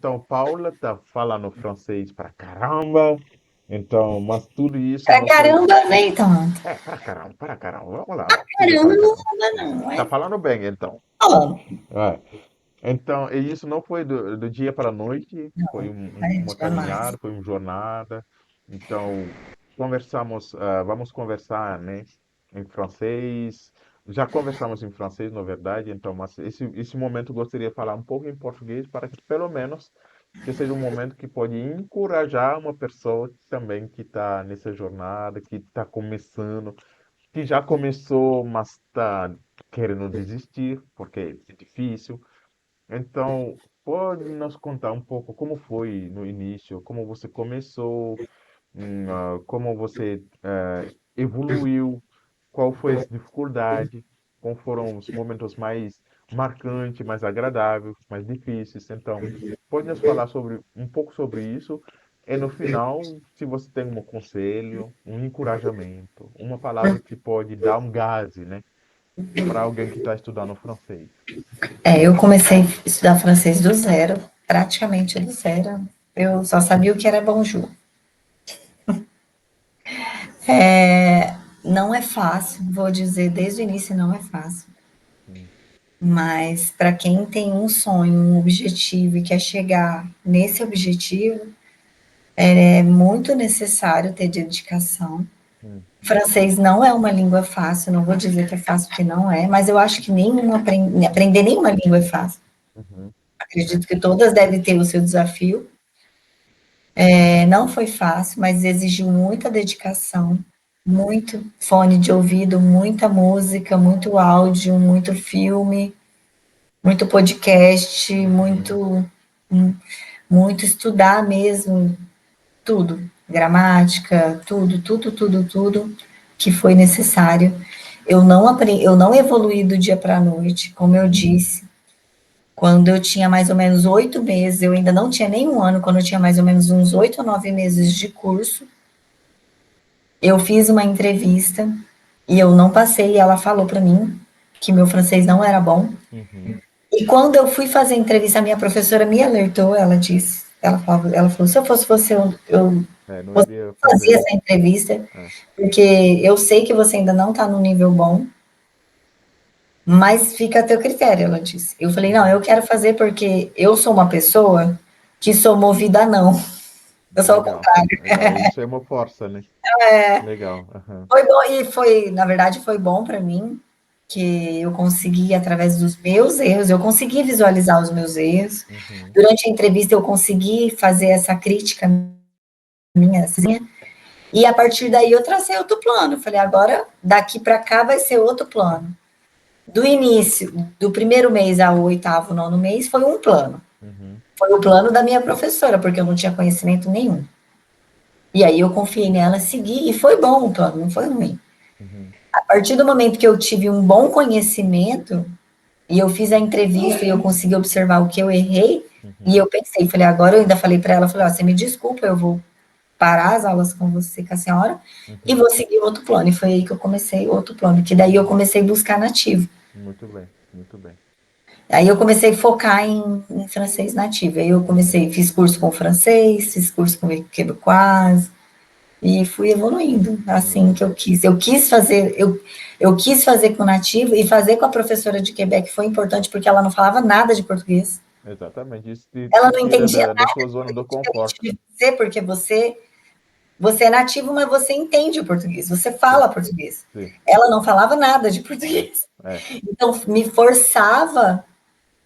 Então, Paula tá falando francês pra caramba. Então, mas tudo isso Pra não foi. caramba, nem tanto. É, para caramba. Vamos lá. Diga Caramba para não caramba. anda, não, Tá é falando bem, então. falando. É. Então, e isso não foi do dia para a noite, foi Não, é uma jamais. caminhada, foi uma jornada. Então, vamos conversar, né, em francês. Já conversamos em francês, na verdade, então, mas esse momento eu gostaria de falar um pouco em português para que, pelo menos, que seja um momento que pode encorajar uma pessoa também que está nessa jornada, que está começando, que já começou, mas está querendo desistir, porque é difícil. Então, pode nos contar um pouco como foi no início, como você começou, como você evoluiu, qual foi as dificuldades, quais foram os momentos mais marcantes, mais agradáveis, mais difíceis. Então, pode nos falar um pouco sobre isso. E no final, se você tem um conselho, um encorajamento, uma palavra que pode dar um gás, né, para alguém que está estudando francês. Eu comecei a estudar francês do zero, praticamente do zero. Eu só sabia o que era bonjour. Não é fácil, vou dizer desde o início, não é fácil. Hum, Mas para quem tem um sonho, um objetivo e quer chegar nesse objetivo, é muito necessário ter dedicação. hum, Francês não é uma língua fácil, não vou dizer que é fácil, porque não é, mas eu acho que aprender nenhuma língua é fácil. uhum. É. Acredito que todas devem ter o seu desafio. Não foi fácil, mas exigiu muita dedicação, muito fone de ouvido, muita música, muito áudio, muito filme, muito podcast, Uhum, muito estudar mesmo, tudo, gramática, tudo que foi necessário. Eu não evoluí do dia para a noite, como eu uhum, disse. Quando eu tinha mais ou menos 8 meses, eu ainda não tinha nem um ano, quando eu tinha mais ou menos uns 8 ou 9 meses de curso, eu fiz uma entrevista e eu não passei. E ela falou para mim que meu francês não era bom. uhum. E quando eu fui fazer a entrevista, a minha professora me alertou. Ela disse, ela falou, se eu fosse você, eu É, não você iria fazia fazer. essa entrevista, É, porque eu sei que você ainda não está no nível bom, mas fica a teu critério, ela disse. Eu falei, não, eu uhum. quero fazer porque eu sou uma pessoa que sou movida a não. Eu sou o Legal, contrário. legal. Isso é uma força, né? Legal. Aham, Foi bom, e foi, na verdade, foi bom para mim, que eu consegui, através dos meus erros, eu consegui visualizar os meus erros. uhum, Durante a entrevista, eu consegui fazer essa crítica minha, assim, e a partir daí eu tracei outro plano. Eu falei, agora, daqui para cá vai ser outro plano. Do início, do primeiro mês ao oitavo, nono mês, foi um plano. uhum, Foi o plano da minha professora, porque eu não tinha conhecimento nenhum. E aí eu confiei nela, segui, e foi bom o plano, não foi ruim. uhum, A partir do momento que eu tive um bom conhecimento, e eu fiz a entrevista e eu consegui observar o que eu errei, e uhum, eu pensei, falei, agora eu ainda falei para ela, falei, ó, você me desculpa, eu vou parar as aulas com você, com a senhora, e uhum. vou seguir outro plano. E foi aí que eu comecei outro plano, que daí eu comecei a buscar nativo. Muito bem, muito bem. Aí eu comecei a focar em francês nativo. Aí eu comecei, fiz curso com francês, fiz curso com québécois, e fui evoluindo, assim Muito, que eu quis. Eu quis fazer com o nativo e fazer com a professora de Quebec foi importante porque ela não falava nada de português. exatamente. Isso Ela te não tira entendia da nada sua de zona do português, diferente conforto. de você, porque você é nativo, mas você entende o português, você Sim, fala português. sim. Ela não falava nada de É, português. é, Então, me forçava,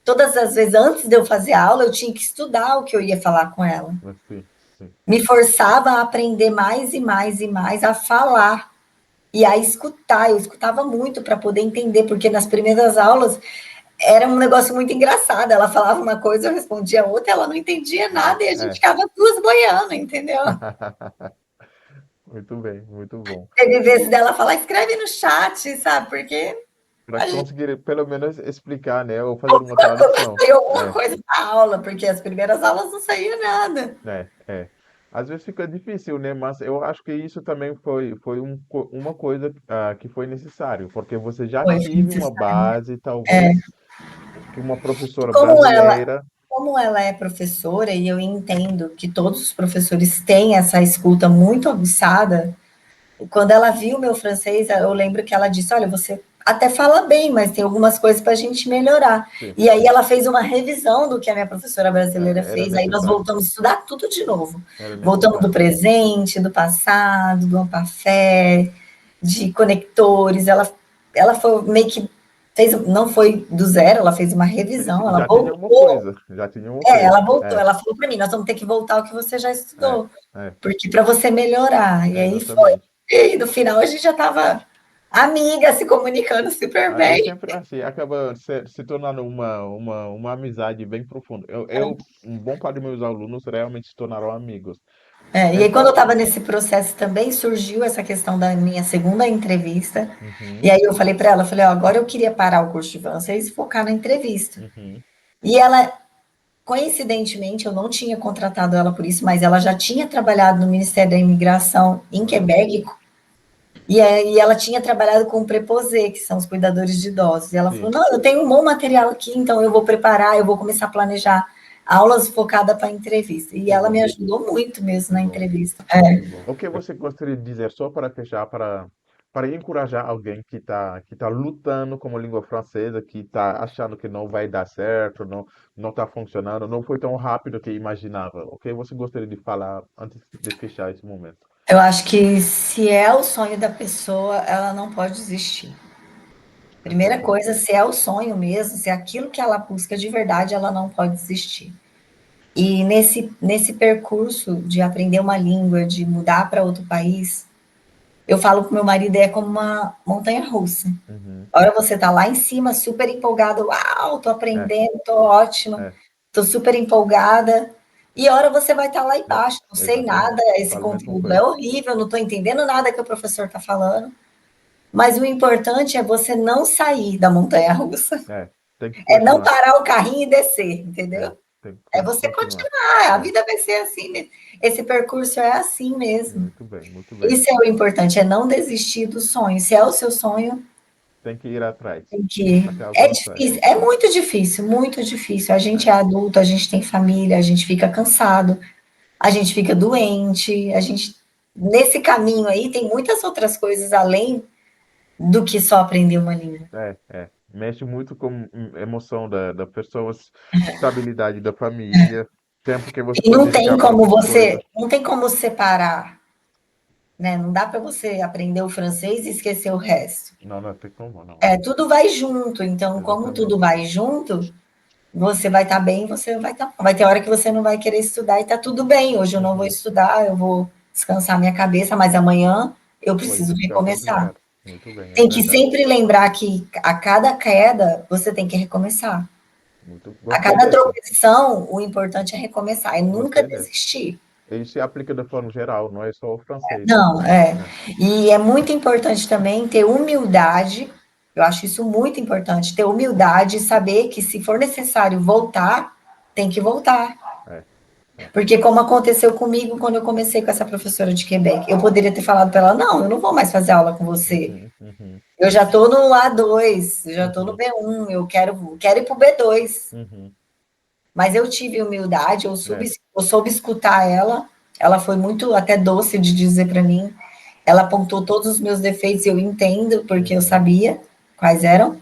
todas as vezes antes de eu fazer aula, eu tinha que estudar o que eu ia falar com ela. sim, sim. Me forçava a aprender mais e mais e mais a falar e a escutar. Eu escutava muito para poder entender, porque nas primeiras aulas era um negócio muito engraçado. Ela falava uma coisa, eu respondia outra, ela não entendia É, nada e a gente é. ficava duas boiando, entendeu? Muito bem, muito bom. Teve vezes dela falar, escreve no chat, sabe? Porque Para a gente conseguir pelo menos explicar, né? Ou fazer uma tradução. saiu alguma É. coisa da aula, porque as primeiras aulas não saía nada. É, é. Às vezes fica difícil, né? Mas eu acho que isso também foi uma coisa que foi necessário, porque você já Foi tive uma necessário. base, talvez, que uma E professora como ela, brasileira. como ela é professora, e eu entendo que todos os professores têm essa escuta muito aguçada, quando ela viu o meu francês, eu lembro que ela disse: Olha, você até fala bem, mas tem algumas coisas para a gente melhorar. Sim, E aí ela fez uma revisão do que a minha professora brasileira era fez, aí nós necessário. voltamos a estudar tudo de novo. Era Voltamos do necessário. presente, do passado, do ampafé, de conectores. Ela foi meio que fez, não foi do zero, ela fez uma revisão, ela Já tinha uma voltou. coisa, já tinha uma É, coisa. ela voltou, É, ela falou para mim: Nós vamos ter que voltar ao que você já é, estudou, é, porque para você melhorar. E aí foi. exatamente. E no final a gente já estava amiga, se comunicando super É bem. sempre assim, acaba se tornando uma amizade bem profunda. Um bom parte dos meus alunos realmente se tornaram amigos. É, e aí, quando eu Então, estava nesse processo também, surgiu essa questão da minha segunda entrevista. uhum, E aí eu falei para ela, eu falei, ó, agora eu queria parar o curso de francês e focar na entrevista. uhum, E ela, coincidentemente, eu não tinha contratado ela por isso, mas ela já tinha trabalhado no Ministério da Imigração em olha, Quebec. E aí ela tinha trabalhado com o Preposé, que são os cuidadores de idosos. E ela falou: sim, Não, eu tenho um bom material aqui, então eu vou preparar, eu vou começar a planejar aulas focadas para a entrevista. E que ela me bom, ajudou muito mesmo que na bom. entrevista. É. Que bom. O que você gostaria de dizer, só para fechar, para encorajar alguém que tá lutando com a língua francesa, que está achando que não vai dar certo, não está funcionando, não foi tão rápido que imaginava. O que você gostaria de falar antes de fechar esse momento? Eu acho que se é o sonho da pessoa, ela não pode desistir. Eu Primeira concordo. coisa, se é o sonho mesmo, se é aquilo que ela busca de verdade, ela não pode desistir. E nesse percurso de aprender uma língua, de mudar para outro país, eu falo com meu marido, é como uma montanha russa. Uhum. A hora você tá lá em cima, super empolgado, uau, tô É, aprendendo, tô ótima, é, tô super empolgada. E a hora você vai estar lá é, embaixo, não sei nada, exatamente. esse Falo a mesma conteúdo é coisa. horrível, não tô entendendo nada que o professor tá falando. Mas o importante é você não sair da montanha russa, É, tem que é não continuar. parar o carrinho e descer, É, entendeu? tem que É você continuar. continuar, a É, vida vai ser assim, esse percurso é assim mesmo. muito bem, muito bem. Isso é o importante, é não desistir do sonho. Se é o seu sonho, Tem que ir atrás, tem que. até É alcançar. difícil, é muito difícil, muito difícil. A gente é É, adulto, a gente tem família, a gente fica cansado, a gente fica doente, a gente. Nesse caminho aí tem muitas outras coisas além do que só aprender uma língua. Mexe muito com a emoção da pessoa, estabilidade da família, tempo que você E pode não tem dedicar para como outras coisas. você, não tem como separar, né? Não dá para você aprender o francês e esquecer o resto. Não, não tem como, não. É, tudo vai junto. Então, como tudo Exatamente. vai junto, você vai estar bem, você vai estar. Vai ter hora que você não vai querer estudar e tá tudo bem. Hoje eu não vou Uhum. estudar, eu vou descansar minha cabeça, mas amanhã eu Pode preciso buscar recomeçar. continuar. Muito bem, é Tem que verdade. sempre lembrar que a cada queda você tem que recomeçar. Muito, A gostei cada dessa. tropeção, o importante é recomeçar, é nunca Gostei dessa. desistir. Ele se aplica de forma geral, não é só o francês. Não, é. É, E é muito importante também ter humildade. Eu acho isso muito importante, ter humildade e saber que se for necessário voltar, tem que voltar. é, é. Porque como aconteceu comigo quando eu comecei com essa professora de Quebec, eu poderia ter falado para ela, não, eu não vou mais fazer aula com você. Uhum, uhum, Eu já estou no A2, eu já estou no uhum, B1, eu quero ir para o B2. uhum. Mas eu tive humildade, É, eu soube escutar ela. Ela foi muito até doce de dizer para mim. Ela apontou todos os meus defeitos, eu entendo, porque eu uhum. sabia quais eram.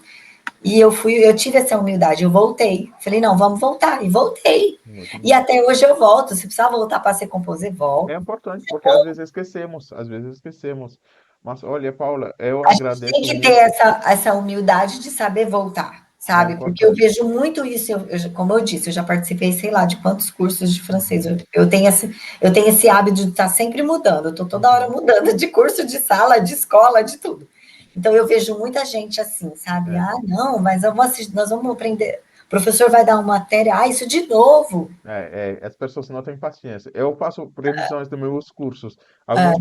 E eu tive essa humildade, eu voltei. Falei, não, vamos voltar. E voltei. Muito E bom. até hoje eu volto. Se precisar voltar para ser composer, É volto. importante, porque às vezes esquecemos, às vezes esquecemos. Mas olha, Paula, eu A gente tem agradeço que ter muito. essa humildade de saber voltar, É sabe? Porque eu importante. vejo muito isso, como eu disse, eu já participei, sei lá, de quantos cursos de francês. Uhum, Eu tenho esse hábito de estar sempre mudando, eu estou toda hora uhum. mudando de curso, de sala, de escola, de tudo. Então eu vejo muita gente assim, sabe? É, Ah, não, mas nós vamos aprender. O professor vai dar uma matéria, isso de novo. as pessoas não têm paciência. Eu faço previsões dos meus cursos. É,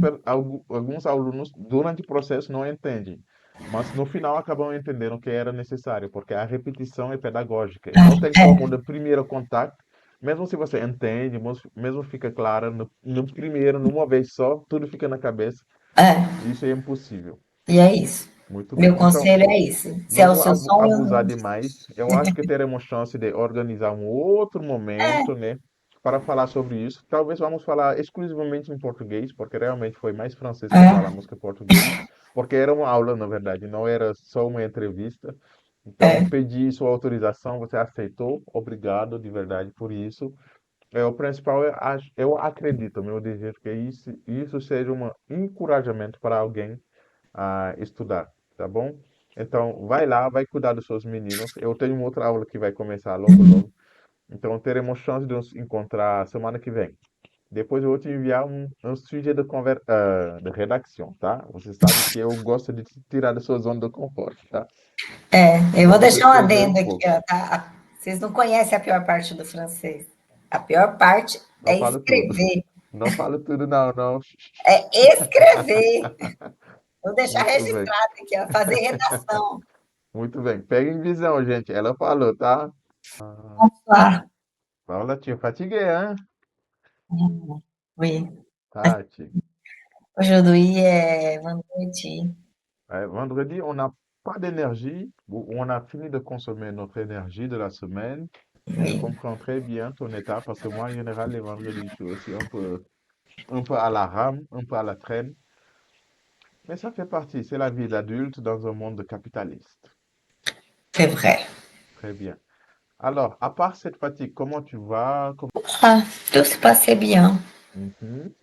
Alguns alunos, durante o processo, não entendem, mas no final acabam entendendo que era necessário, porque a repetição é pedagógica. Não tem como, no primeiro contato, mesmo se você entende, mesmo fica claro, no primeiro, numa vez só, tudo fica na cabeça. é, Isso é impossível. e é isso. Muito bem. Meu Então, conselho é isso. Se não é o vou seu sonho, abusar demais. Eu acho que teremos chance de organizar um outro momento, né, para falar sobre isso. Talvez vamos falar exclusivamente em português, porque realmente foi mais francês que é, falamos que português, porque era uma aula, na verdade, não era só uma entrevista. Então, é, pedi sua autorização, você aceitou. Obrigado de verdade por isso. O principal, eu acredito, meu desejo, que isso seja um encorajamento para alguém a estudar, tá bom? Então, vai lá, vai cuidar dos seus meninos. Eu tenho uma outra aula que vai começar logo, logo. Então, teremos chance de nos encontrar semana que vem. Depois eu vou te enviar um sujeito de redação, tá? Você sabe que eu gosto de te tirar da sua zona de conforto, tá? eu Para vou você deixar um escrever um adendo aqui, pouco. ó, tá? Vocês não conhecem a pior parte do francês. A pior parte Não é falo tudo. escrever. Não falo tudo, não, não. É escrever. Vou deixar Muito bem, registrado aqui, ó, fazer redação. muito bem. Peguem visão, gente. Ela falou, tá? Vamos lá. Paula, te fatiguei, hein? Oui. Tati. Aujourd'hui, é vendredi. Vendredi, on n'a pas d'énergie, ou on a fini de consommer notre énergie de la semaine. Je Oui. comprends très bien ton état parce que moi, en général, les vendredis, je suis aussi un peu à la rame, un peu à la traîne. Mais ça fait partie, c'est la vie d'adulte dans un monde capitaliste. C'est vrai. Très bien. Alors, à part cette fatigue, comment tu vas? Ah, tout se passait bien. Mhm.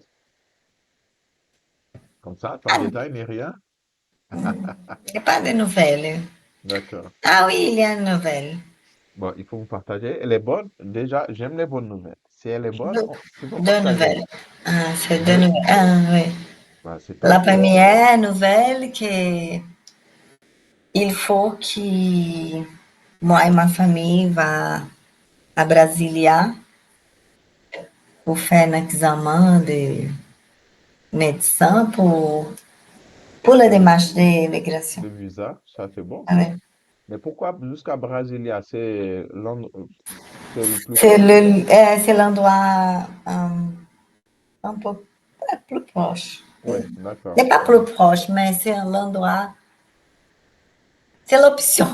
Comme ça, sans détail ni rien? Il n'y a pas de nouvelles. D'accord. Ah oui, il y a une nouvelle. Bon, il faut me partager. Elle est bonne. Déjà, j'aime les bonnes nouvelles. Si elle est bonne, Deux, tu peux deux partager. nouvelles. Ah, c'est deux Deux? nouvelles. Ah, oui. Bah, c'est tant La mieux. première nouvelle, que il faut que moi et ma famille va à Brasilia pour faire un examen de médecin pour la démarche d'immigration. Le visa, ça c'est bon, Ah ça. ouais. Mais pourquoi jusqu'à Brasilia? C'est le plus proche? C'est l'endroit un peu plus proche. Oui, d'accord. N'est pas plus proche, mais c'est l'endroit, c'est l'option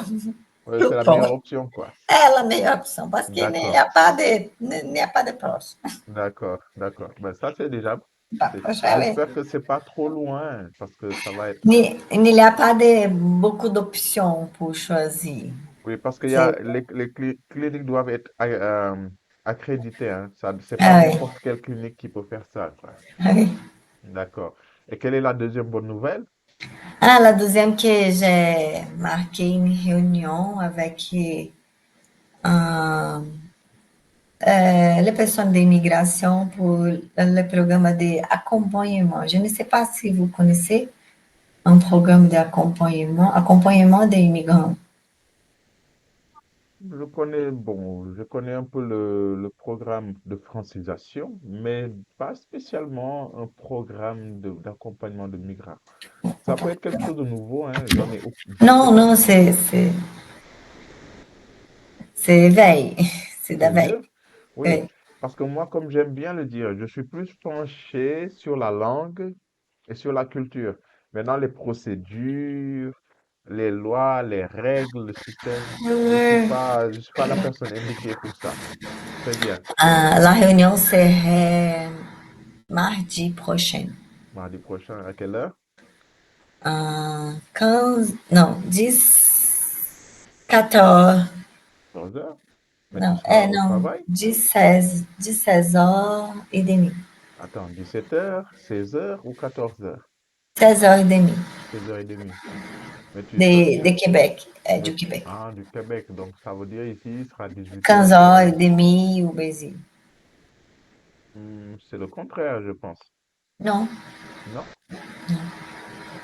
Ouais, plus c'est la meilleure proche. option, quoi. É a melhor opção, parce qu'il n'y D'accord, a pas de, il n'y a pas de proche. d'accord, d'accord. Ben, ça c'est déjà bon. Pas proche, oui. J'espère que c'est pas trop loin parce que ça va être. Il n'y a pas de beaucoup d'options pour choisir. Oui, parce qu'il y a C'est, les cliniques doivent être accréditées, hein. Ça, c'est pas ah oui, n'importe quelle clinique qui peut faire ça, quoi. ah oui. D'accord. Et quelle est la deuxième bonne nouvelle? Ah, la deuxième que j'ai marqué une réunion avec euh, les personnes d'immigration pour le programme d'accompagnement. Je ne sais pas si vous connaissez un programme d'accompagnement, accompagnement des immigrants. Je connais un peu le programme de francisation, mais pas spécialement un programme d'accompagnement de migrants. Ça peut être quelque chose de nouveau, hein, je ne sais Non, pas. non, c'est veille, c'est de C'est veille. vieux? Oui, Oui. parce que moi, comme j'aime bien le dire, je suis plus penché sur la langue et sur la culture. Maintenant, les procédures, les lois, les règles, le système, je suis pas la personne indiquée pour ça. Très bien. Ah, la réunion serait mardi prochain. Mardi prochain, à quelle heure? Ah, 15, non, 10, 14, 14 heures. Mais tu non, seras au non, travail? 16 heures et demie. Attends, 17 heures, 16 heures ou 14 heures? 16 heures et demie 16h30. Mais de Québec, du Québec. du Québec, donc ça veut dire ici, il sera 18 15 heures chez heures et nous. demie au Brésil. C'est le contraire, je pense. Non, Non?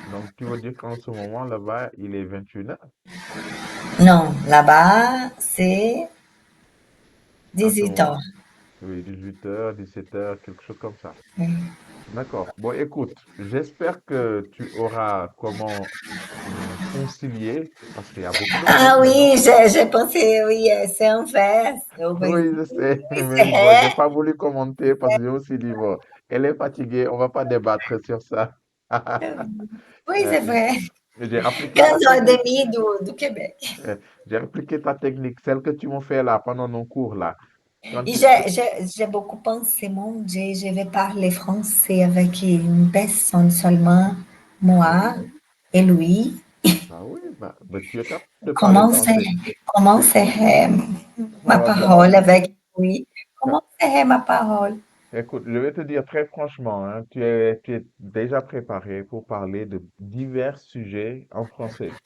Donc, tu veux dire qu'en ce moment, là-bas, il est 21 heures. non, là-bas, c'est En ce 18 moment, heures. oui, 18 heures, 17 heures, quelque chose comme ça. D'accord. Bon, écoute, j'espère que tu auras comment concilier, parce qu'il y a beaucoup de Ah monde oui, maintenant. j'ai pensé, oui, c'est inverse au Oui, Brésil. je sais, Oui, mais c'est bon, j'ai vrai. pas voulu commenter parce que j'ai aussi dit, bon, elle est fatiguée, on va pas débattre sur ça. Oui, c'est Euh, vrai. J'ai appliqué ta 15 heures et technique. demie du Québec. J'ai appliqué ta technique, celle que tu m'as fait là pendant nos cours là. Quand Et tu, j'ai beaucoup pensé, mon Dieu, je vais parler français avec une personne seulement, moi et lui. ah oui, bah, tu es capable de parler Comment c'est, français. comment serait ma Ah, bah, parole avec lui? bah, Comment serait ma parole? écoute, je vais te dire très franchement, hein, tu es déjà préparé pour parler de divers sujets en français.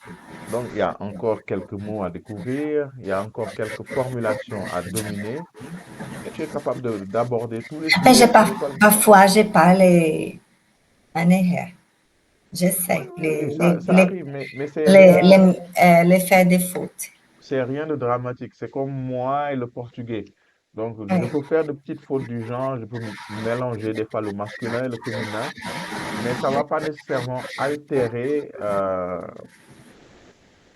Donc, il y a encore quelques mots à découvrir, il y a encore quelques formulations à dominer, et tu es capable d'aborder tous les Mais sujets principalement. parfois, je parle en erreur. Je Oui, sais, oui, oui, ça arrive, mais les faire des fautes. c'est rien de dramatique. C'est comme moi et le portugais. Donc, je Oui. peux faire de petites fautes du genre, je peux mélanger des fois le masculin et le féminin, mais ça va pas nécessairement altérer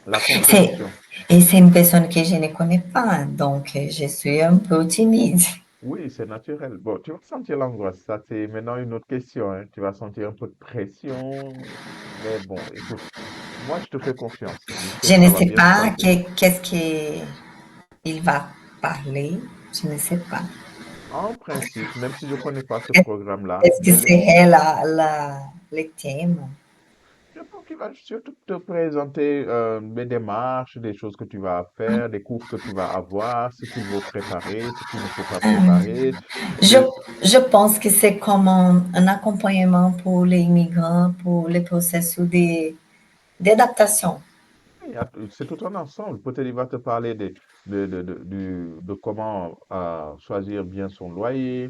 la C'est, compréhension. et c'est une personne que je ne connais pas, donc je suis un peu timide. Oui, c'est naturel. Bon, tu vas sentir l'angoisse. Ça, c'est maintenant une autre question, hein. Tu vas sentir un peu de pression, mais bon, écoute, moi, je te fais confiance. Je sais Je que ne ça va sais bien se pas passer. qu'est-ce qu'il va parler. Je ne sais pas. En principe, même si je connais pas ce programme-là, Qu'est-ce que serait le thème? je pense qu'il va surtout te présenter des démarches, des choses que tu vas faire, des cours que tu vas avoir, ce qu'il faut préparer, ce qu'il ne faut pas préparer. Je, Des, je pense que c'est comme un accompagnement pour les immigrants, pour le processus d'adaptation. c'est tout un ensemble. Peut-être il va te parler de comment choisir bien son loyer,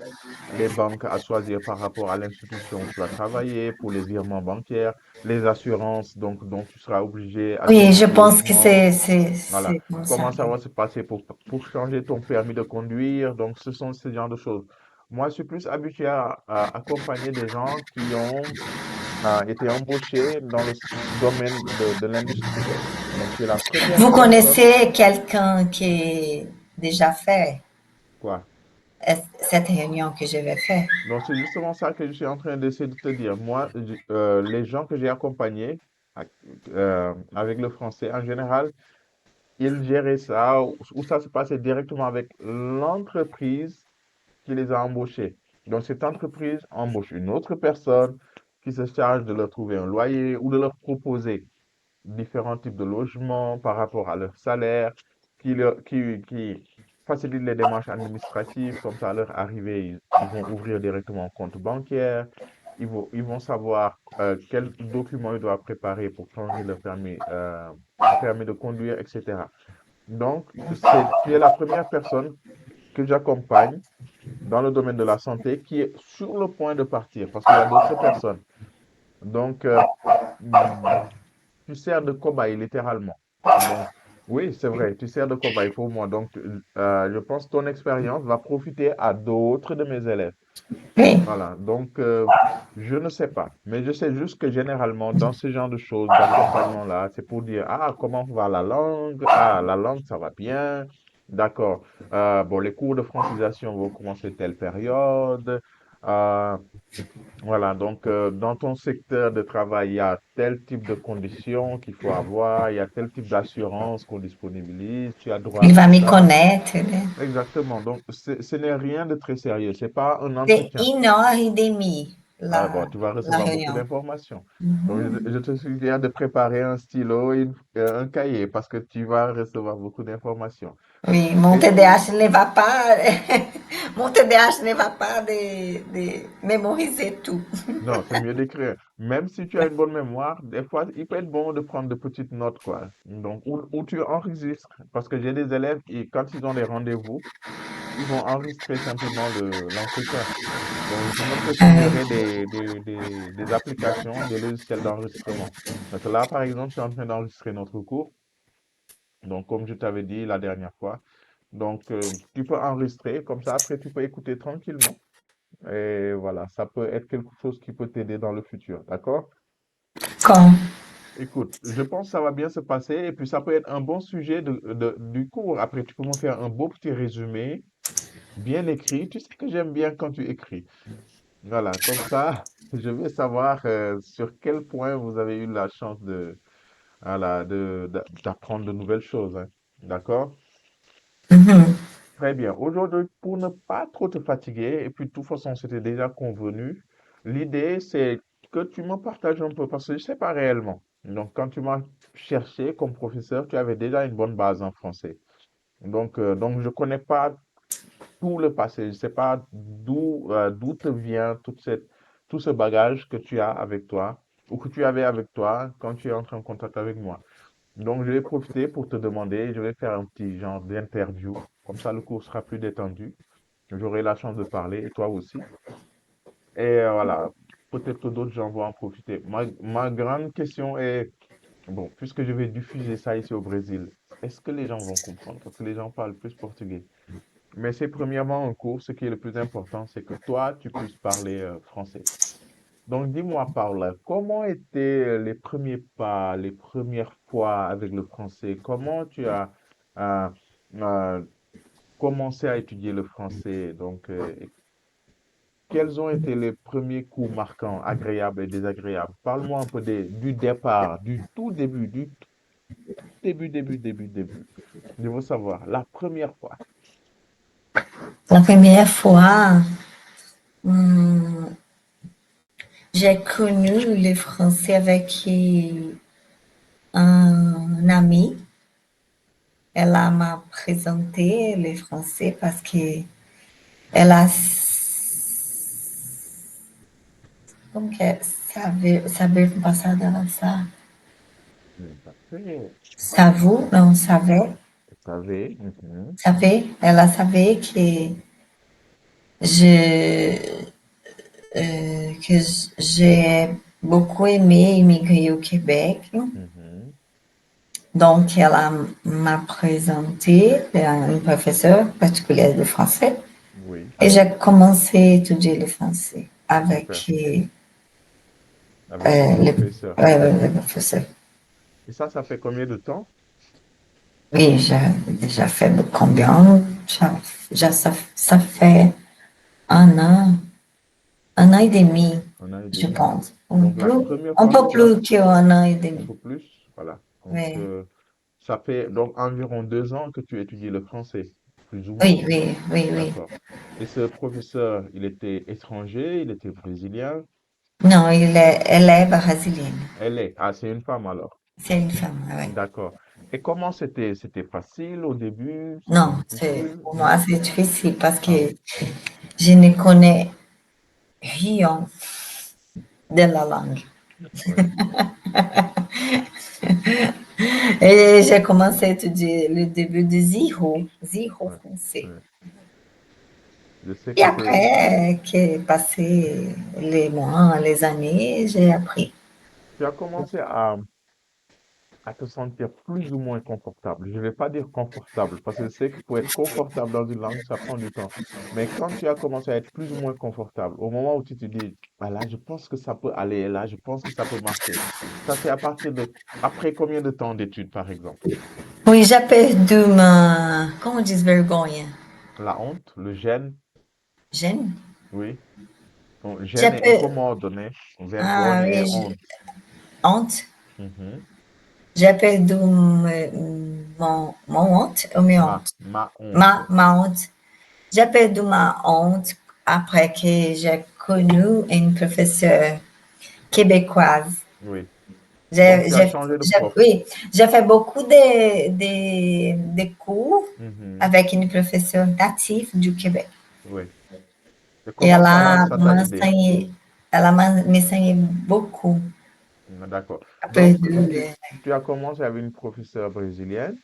les banques à choisir par rapport à l'institution où tu vas travailler, pour les virements bancaires, les assurances donc, dont tu seras obligé, Oui, je assurance pense que logement. Voilà. c'est comme ça. Comment ça va se passer pour changer ton permis de conduire? Donc, ce sont ce genre de choses. Moi, je suis plus habitué à accompagner des gens qui ont été embauchés dans le domaine de l'industrie. Donc, tu es la première Vous personne, connaissez quelqu'un qui a déjà fait quoi. cette réunion que je vais faire? Donc, c'est justement ça que je suis en train d'essayer de te dire. Moi, les gens que j'ai accompagnés avec le français, en général, ils géraient ça ou ça se passait directement avec l'entreprise qui les a embauchés. Donc, cette entreprise embauche une autre personne qui se charge de leur trouver un loyer ou de leur proposer différents types de logements par rapport à leur salaire, qui facilitent les démarches administratives, comme ça à leur arrivée, ils vont ouvrir directement un compte bancaire, ils vont savoir quels documents ils doivent préparer pour changer leur permis de conduire, etc. Donc, tu es la première personne que j'accompagne dans le domaine de la santé qui est sur le point de partir parce qu'il y a d'autres personnes. Donc, mm, tu sers de cobaye littéralement. Donc, oui, c'est vrai, tu sers de cobaye pour moi. Donc, je pense que ton expérience va profiter à d'autres de mes élèves. Oui. Voilà, donc je ne sais pas, mais je sais juste que généralement dans ce genre de choses, d'accompagnement-là, c'est pour dire, ah, comment va la langue? Ah, la langue, ça va bien. D'accord. Bon, les cours de francisation vont commencer telle période. Euh, voilà, donc dans ton secteur de travail, il y a tel type de conditions qu'il faut avoir, il y a tel type d'assurance qu'on disponibilise, tu as droit Il à va me ça. connaître, né? Exactement, donc ce n'est rien de très sérieux, c'est pas un C'est entretien. 1 heure et demie, Ah, bon, tu vas la recevoir beaucoup réunion. d'informations. Donc, je te suggère de préparer un stylo et un cahier parce que tu vas recevoir beaucoup d'informations. Oui, mon Et puis, TDAH ne va pas, mon TDAH ne va pas de mémoriser tout. non, c'est mieux d'écrire. Même si tu as une bonne mémoire, des fois, il peut être bon de prendre de petites notes, quoi. Donc, ou tu enregistres. Parce que j'ai des élèves qui, quand ils ont des rendez-vous, ils vont enregistrer simplement l'entretien. Donc, je peux même te suggérer des applications, des logiciels d'enregistrement. Donc là, par exemple, je suis en train d'enregistrer notre cours. Donc, comme je t'avais dit la dernière fois. Donc, tu peux enregistrer. Comme ça, après, tu peux écouter tranquillement. Et voilà, ça peut être quelque chose qui peut t'aider dans le futur. D'accord? Quand? Écoute, je pense que ça va bien se passer et puis ça peut être un bon sujet du cours. Après, tu peux me faire un beau petit résumé, bien écrit. Tu sais que j'aime bien quand tu écris. Voilà, comme ça, je vais savoir sur quel point vous avez eu la chance de. voilà, d'apprendre de nouvelles choses, hein. D'accord? Mhm. Très bien. Aujourd'hui, pour ne pas trop te fatiguer, et puis de toute façon, c'était déjà convenu, l'idée, c'est que tu me partages un peu, parce que je ne sais pas réellement. Donc, quand tu m'as cherché comme professeur, tu avais déjà une bonne base en français. Donc je ne connais pas tout le passé. Je ne sais pas d'où te vient tout ce bagage que tu as avec toi, ou que tu avais avec toi quand tu es entré en contact avec moi. Donc, je vais profiter pour te demander, je vais faire un petit genre d'interview. Comme ça, le cours sera plus détendu. J'aurai la chance de parler, et toi aussi. Et voilà, peut-être que d'autres gens vont en profiter. Ma grande question est, bon, puisque je vais diffuser ça ici au Brésil, est-ce que les gens vont comprendre? Parce que les gens parlent plus portugais. Mais c'est premièrement un cours, ce qui est le plus important, c'est que toi, tu puisses parler français. Donc, dis-moi, Paula, comment étaient les premiers pas, les premières fois avec le français? Comment tu as euh, euh, commencé à étudier le français? Et quels ont été les premiers coups marquants, agréables et désagréables? Parle-moi un peu du départ, du tout début, du tout début. Je veux savoir, la première fois. La première fois, hum, j'ai connu le français avec un ami. Ela m'a présenté le français parce que ela, como que é? Saber no passado ela sabe. Parfait. Savu, não, saber. Savé. Mhm. Saber, ela saber je, que j'ai beaucoup aimé immigrer au Québec. Mhm. Donc, ela m'a présenté à une professeure particulière de français Oui, et j'ai commencé à étudier le français super. avec Avec ce le, professeur. le professeur. Et ça fait combien de temps? Oui, j'ai déjà fait combien? Ça fait un an et demi, Un an et je demi. pense. Donc, la première Un fois que peu tu as plus qu'un an et un demi. peu plus, voilà. Oui, Ça fait donc environ 2 ans que tu étudies le français, plus ou moins. oui, oui, oui, oui. D'accord. Et ce professeur, il était étranger, il était brésilien. Non, elle est brésilienne. Elle est. Ah, c'est une femme alors. C'est une femme, oui. D'accord. Et comment c'était? C'était facile au début? C'était Non, c'est, difficile? pour moi, Non? c'est difficile parce Ah, que je ne connais rien de la langue. oui, Et j'ai commencé à étudier le début de zéro oui, français. oui. Je sais Et que c'est. après, que passé les mois, les années, j'ai appris. Tu as commencé à te sentir plus ou moins confortable. Je ne vais pas dire confortable, parce que je sais que pour être confortable dans une langue, ça prend du temps. Mais quand tu as commencé à être plus ou moins confortable, au moment où tu te dis, ah là, je pense que ça peut aller, là, je pense que ça peut marcher. Ça, c'est à partir de, après combien de temps d'études, par exemple? Oui, j'ai perdu ma, como diz vergonha? La honte, le gêne, Gêne? oui. Donc, J'ai gêne est per... incommodo, né? Ah Vergonha é oui, honte. honte. Mhm. J'ai perdu mon honte ou minha honte? Ma honte. Ma honte. J'ai perdu ma honte après que j'ai connu une professeure québécoise. Oui. Donc, tu as changé de prof. Oui, j'ai fait beaucoup de cours Mhm. avec une professeure native du Québec. Oui. Et Et comment ça t'a aidé? ela m'enseignait beaucoup. D'accord. A Donc, perdu tu as commencé avec une professeure brésilienne.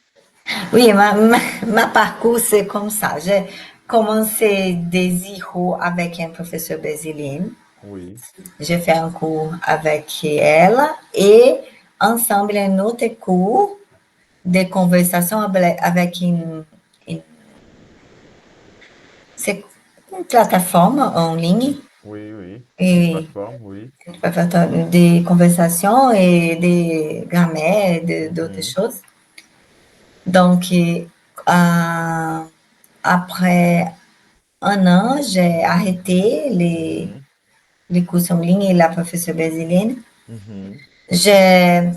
Oui, ma parcours, c'est comme ça. J'ai commencé des zéro avec un professeur brésilien. Oui. J'ai fait un cours avec elle et ensemble un autre cours de conversation avec c'est une plateforme en ligne Oui, oui. Une et plateforme, oui. des conversations et des grammaires et d'autres Mhm. choses. Donc, après un an, j'ai arrêté Mhm. les cours en ligne et la professeure brésilienne. Mhm. J'ai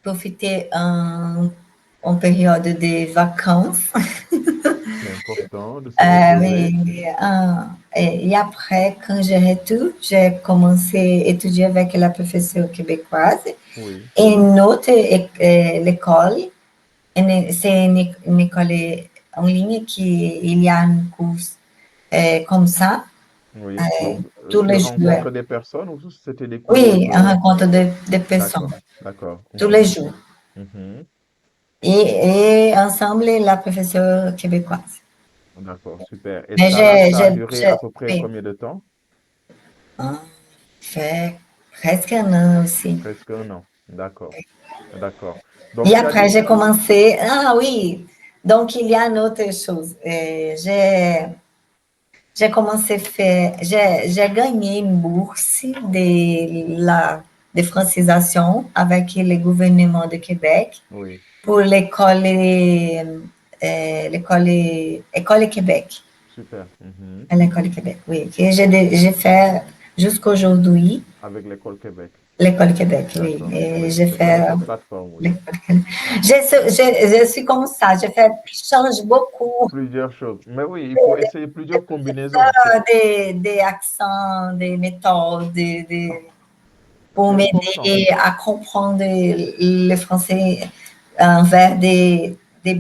profiter en période de vacances. C'est important de se reposer. Oui, et après, quand je retourne, j'ai commencé à étudier avec la professeure québécoise. Oui, Et une autre école, c'est une école en ligne qui il y a un cours comme ça oui. Donc, tous tu les jours. rencontres des personnes ou c'était des cours Oui, un rencontre de personnes D'accord, d'accord. tous les Mhm, jours. mhm. Et ensemble, la professeure québécoise. D'accord, super. Et Mais ça, là, ça a duré à peu près oui, combien de temps? hein, fait presque un an aussi. Presque un an. D'accord, d'accord. Donc, Et tu as après, dit, j'ai commencé. Ah oui, donc il y a une autre chose. J'ai commencé à faire. J'ai gagné une bourse de francisation avec le gouvernement de Québec oui, pour École Québec. super. Mhm. À l'École Québec, oui. Que j'ai fait jusqu'aujourd'hui. Avec l'École Québec. L'École Québec, oui. D'accord, Et oui, j'ai je connais fait cette plateforme, oui. l'École Québec. Je suis comme ça. J'ai fait, je change beaucoup Plusieurs choses. Mais oui, il faut essayer plusieurs combinaisons. C'est, des accents, des méthodes, pour c'est important. m'aider à comprendre le français envers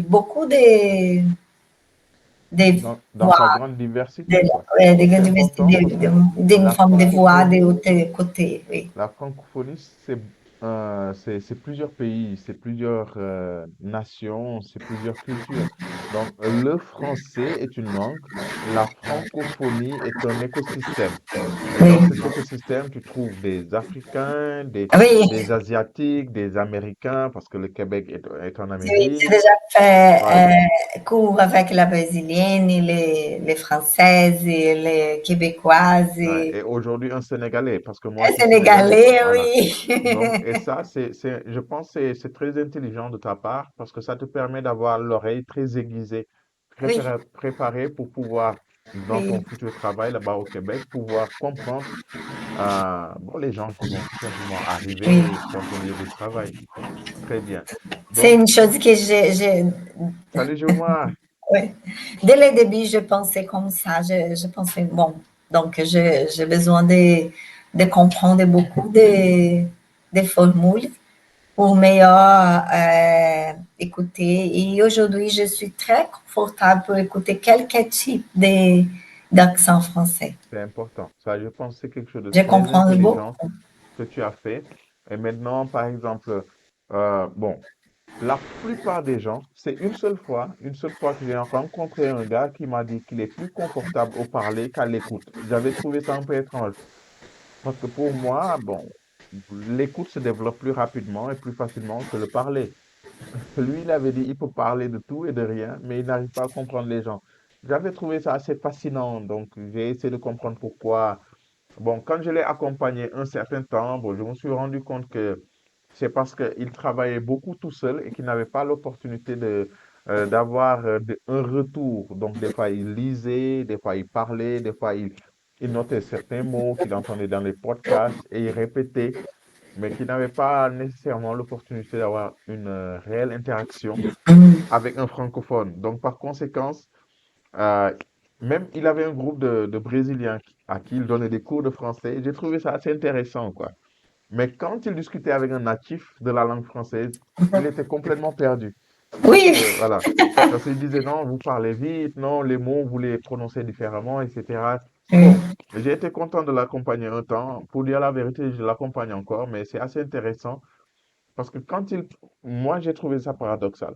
beaucoup de Dans sa voix, grande diversité, quoi. de C'est grandes important parce que d'une la forme de voix de francophonie, l'autre côté, oui. la francophonie, c'est plusieurs pays, c'est plusieurs nations, c'est plusieurs cultures. Donc, le français est une langue, la francophonie est un écosystème. Et dans Oui, cet écosystème, tu trouves des Africains, oui, des Asiatiques, des Américains, parce que le Québec est en oui, j'ai Amérique. déjà fait Voilà. cours avec la brésilienne, et les françaises, et les québécoises, Ouais. et Et aujourd'hui, un Sénégalais, parce que moi, je les suis sénégalais. sénégalais, Voilà. Donc, oui. et ça, je pense que c'est très intelligent de ta part parce que ça te permet d'avoir l'oreille très aiguisée, Oui, préparée pour pouvoir, dans ton oui, futur travail là-bas au Québec, pouvoir comprendre bon, les gens qui vont tout simplement oui. arriver dans ton lieu de travail. Très bien. C'est Donc, une chose que salut Gilmar. ouais. Dès le début, je pensais comme ça. Je pensais, bon, donc j'ai besoin de comprendre beaucoup de formules pour mieux écouter. Et aujourd'hui, je suis très confortable pour écouter quelques types d'accent français. C'est important. Ça, je pense que c'est quelque chose de Je très comprends intelligent beaucoup. que tu as fait. Et maintenant, par exemple, bon, la plupart des gens, c'est une seule fois que j'ai rencontré un gars qui m'a dit qu'il est plus confortable au parler qu'à l'écoute. J'avais trouvé ça un peu étrange. Parce que pour moi, bon, l'écoute se développe plus rapidement et plus facilement que le parler. Lui, il avait dit, il peut parler de tout et de rien, mais il n'arrive pas à comprendre les gens. J'avais trouvé ça assez fascinant, donc j'ai essayé de comprendre pourquoi. Bon, quand je l'ai accompagné un certain temps, bon, je me suis rendu compte que c'est parce qu'il travaillait beaucoup tout seul et qu'il n'avait pas l'opportunité d'avoir un retour. Donc, des fois, il lisait, des fois, il parlait, des fois, il notait certains mots qu'il entendait dans les podcasts et il répétait, mais qu'il n'avait pas nécessairement l'opportunité d'avoir une réelle interaction avec un francophone. Donc, par conséquent, euh, même il avait un groupe de Brésiliens à qui il donnait des cours de français. J'ai trouvé ça assez intéressant, quoi. Mais quand il discutait avec un natif de la langue française, il était complètement perdu. Parce Oui, que, voilà, parce qu'il disait non, vous parlez vite, non, les mots, vous les prononcez différemment, etc. oui, Bon, j'ai été content de l'accompagner un temps. Pour dire la vérité, je l'accompagne encore, mais c'est assez intéressant parce que moi, j'ai trouvé ça paradoxal.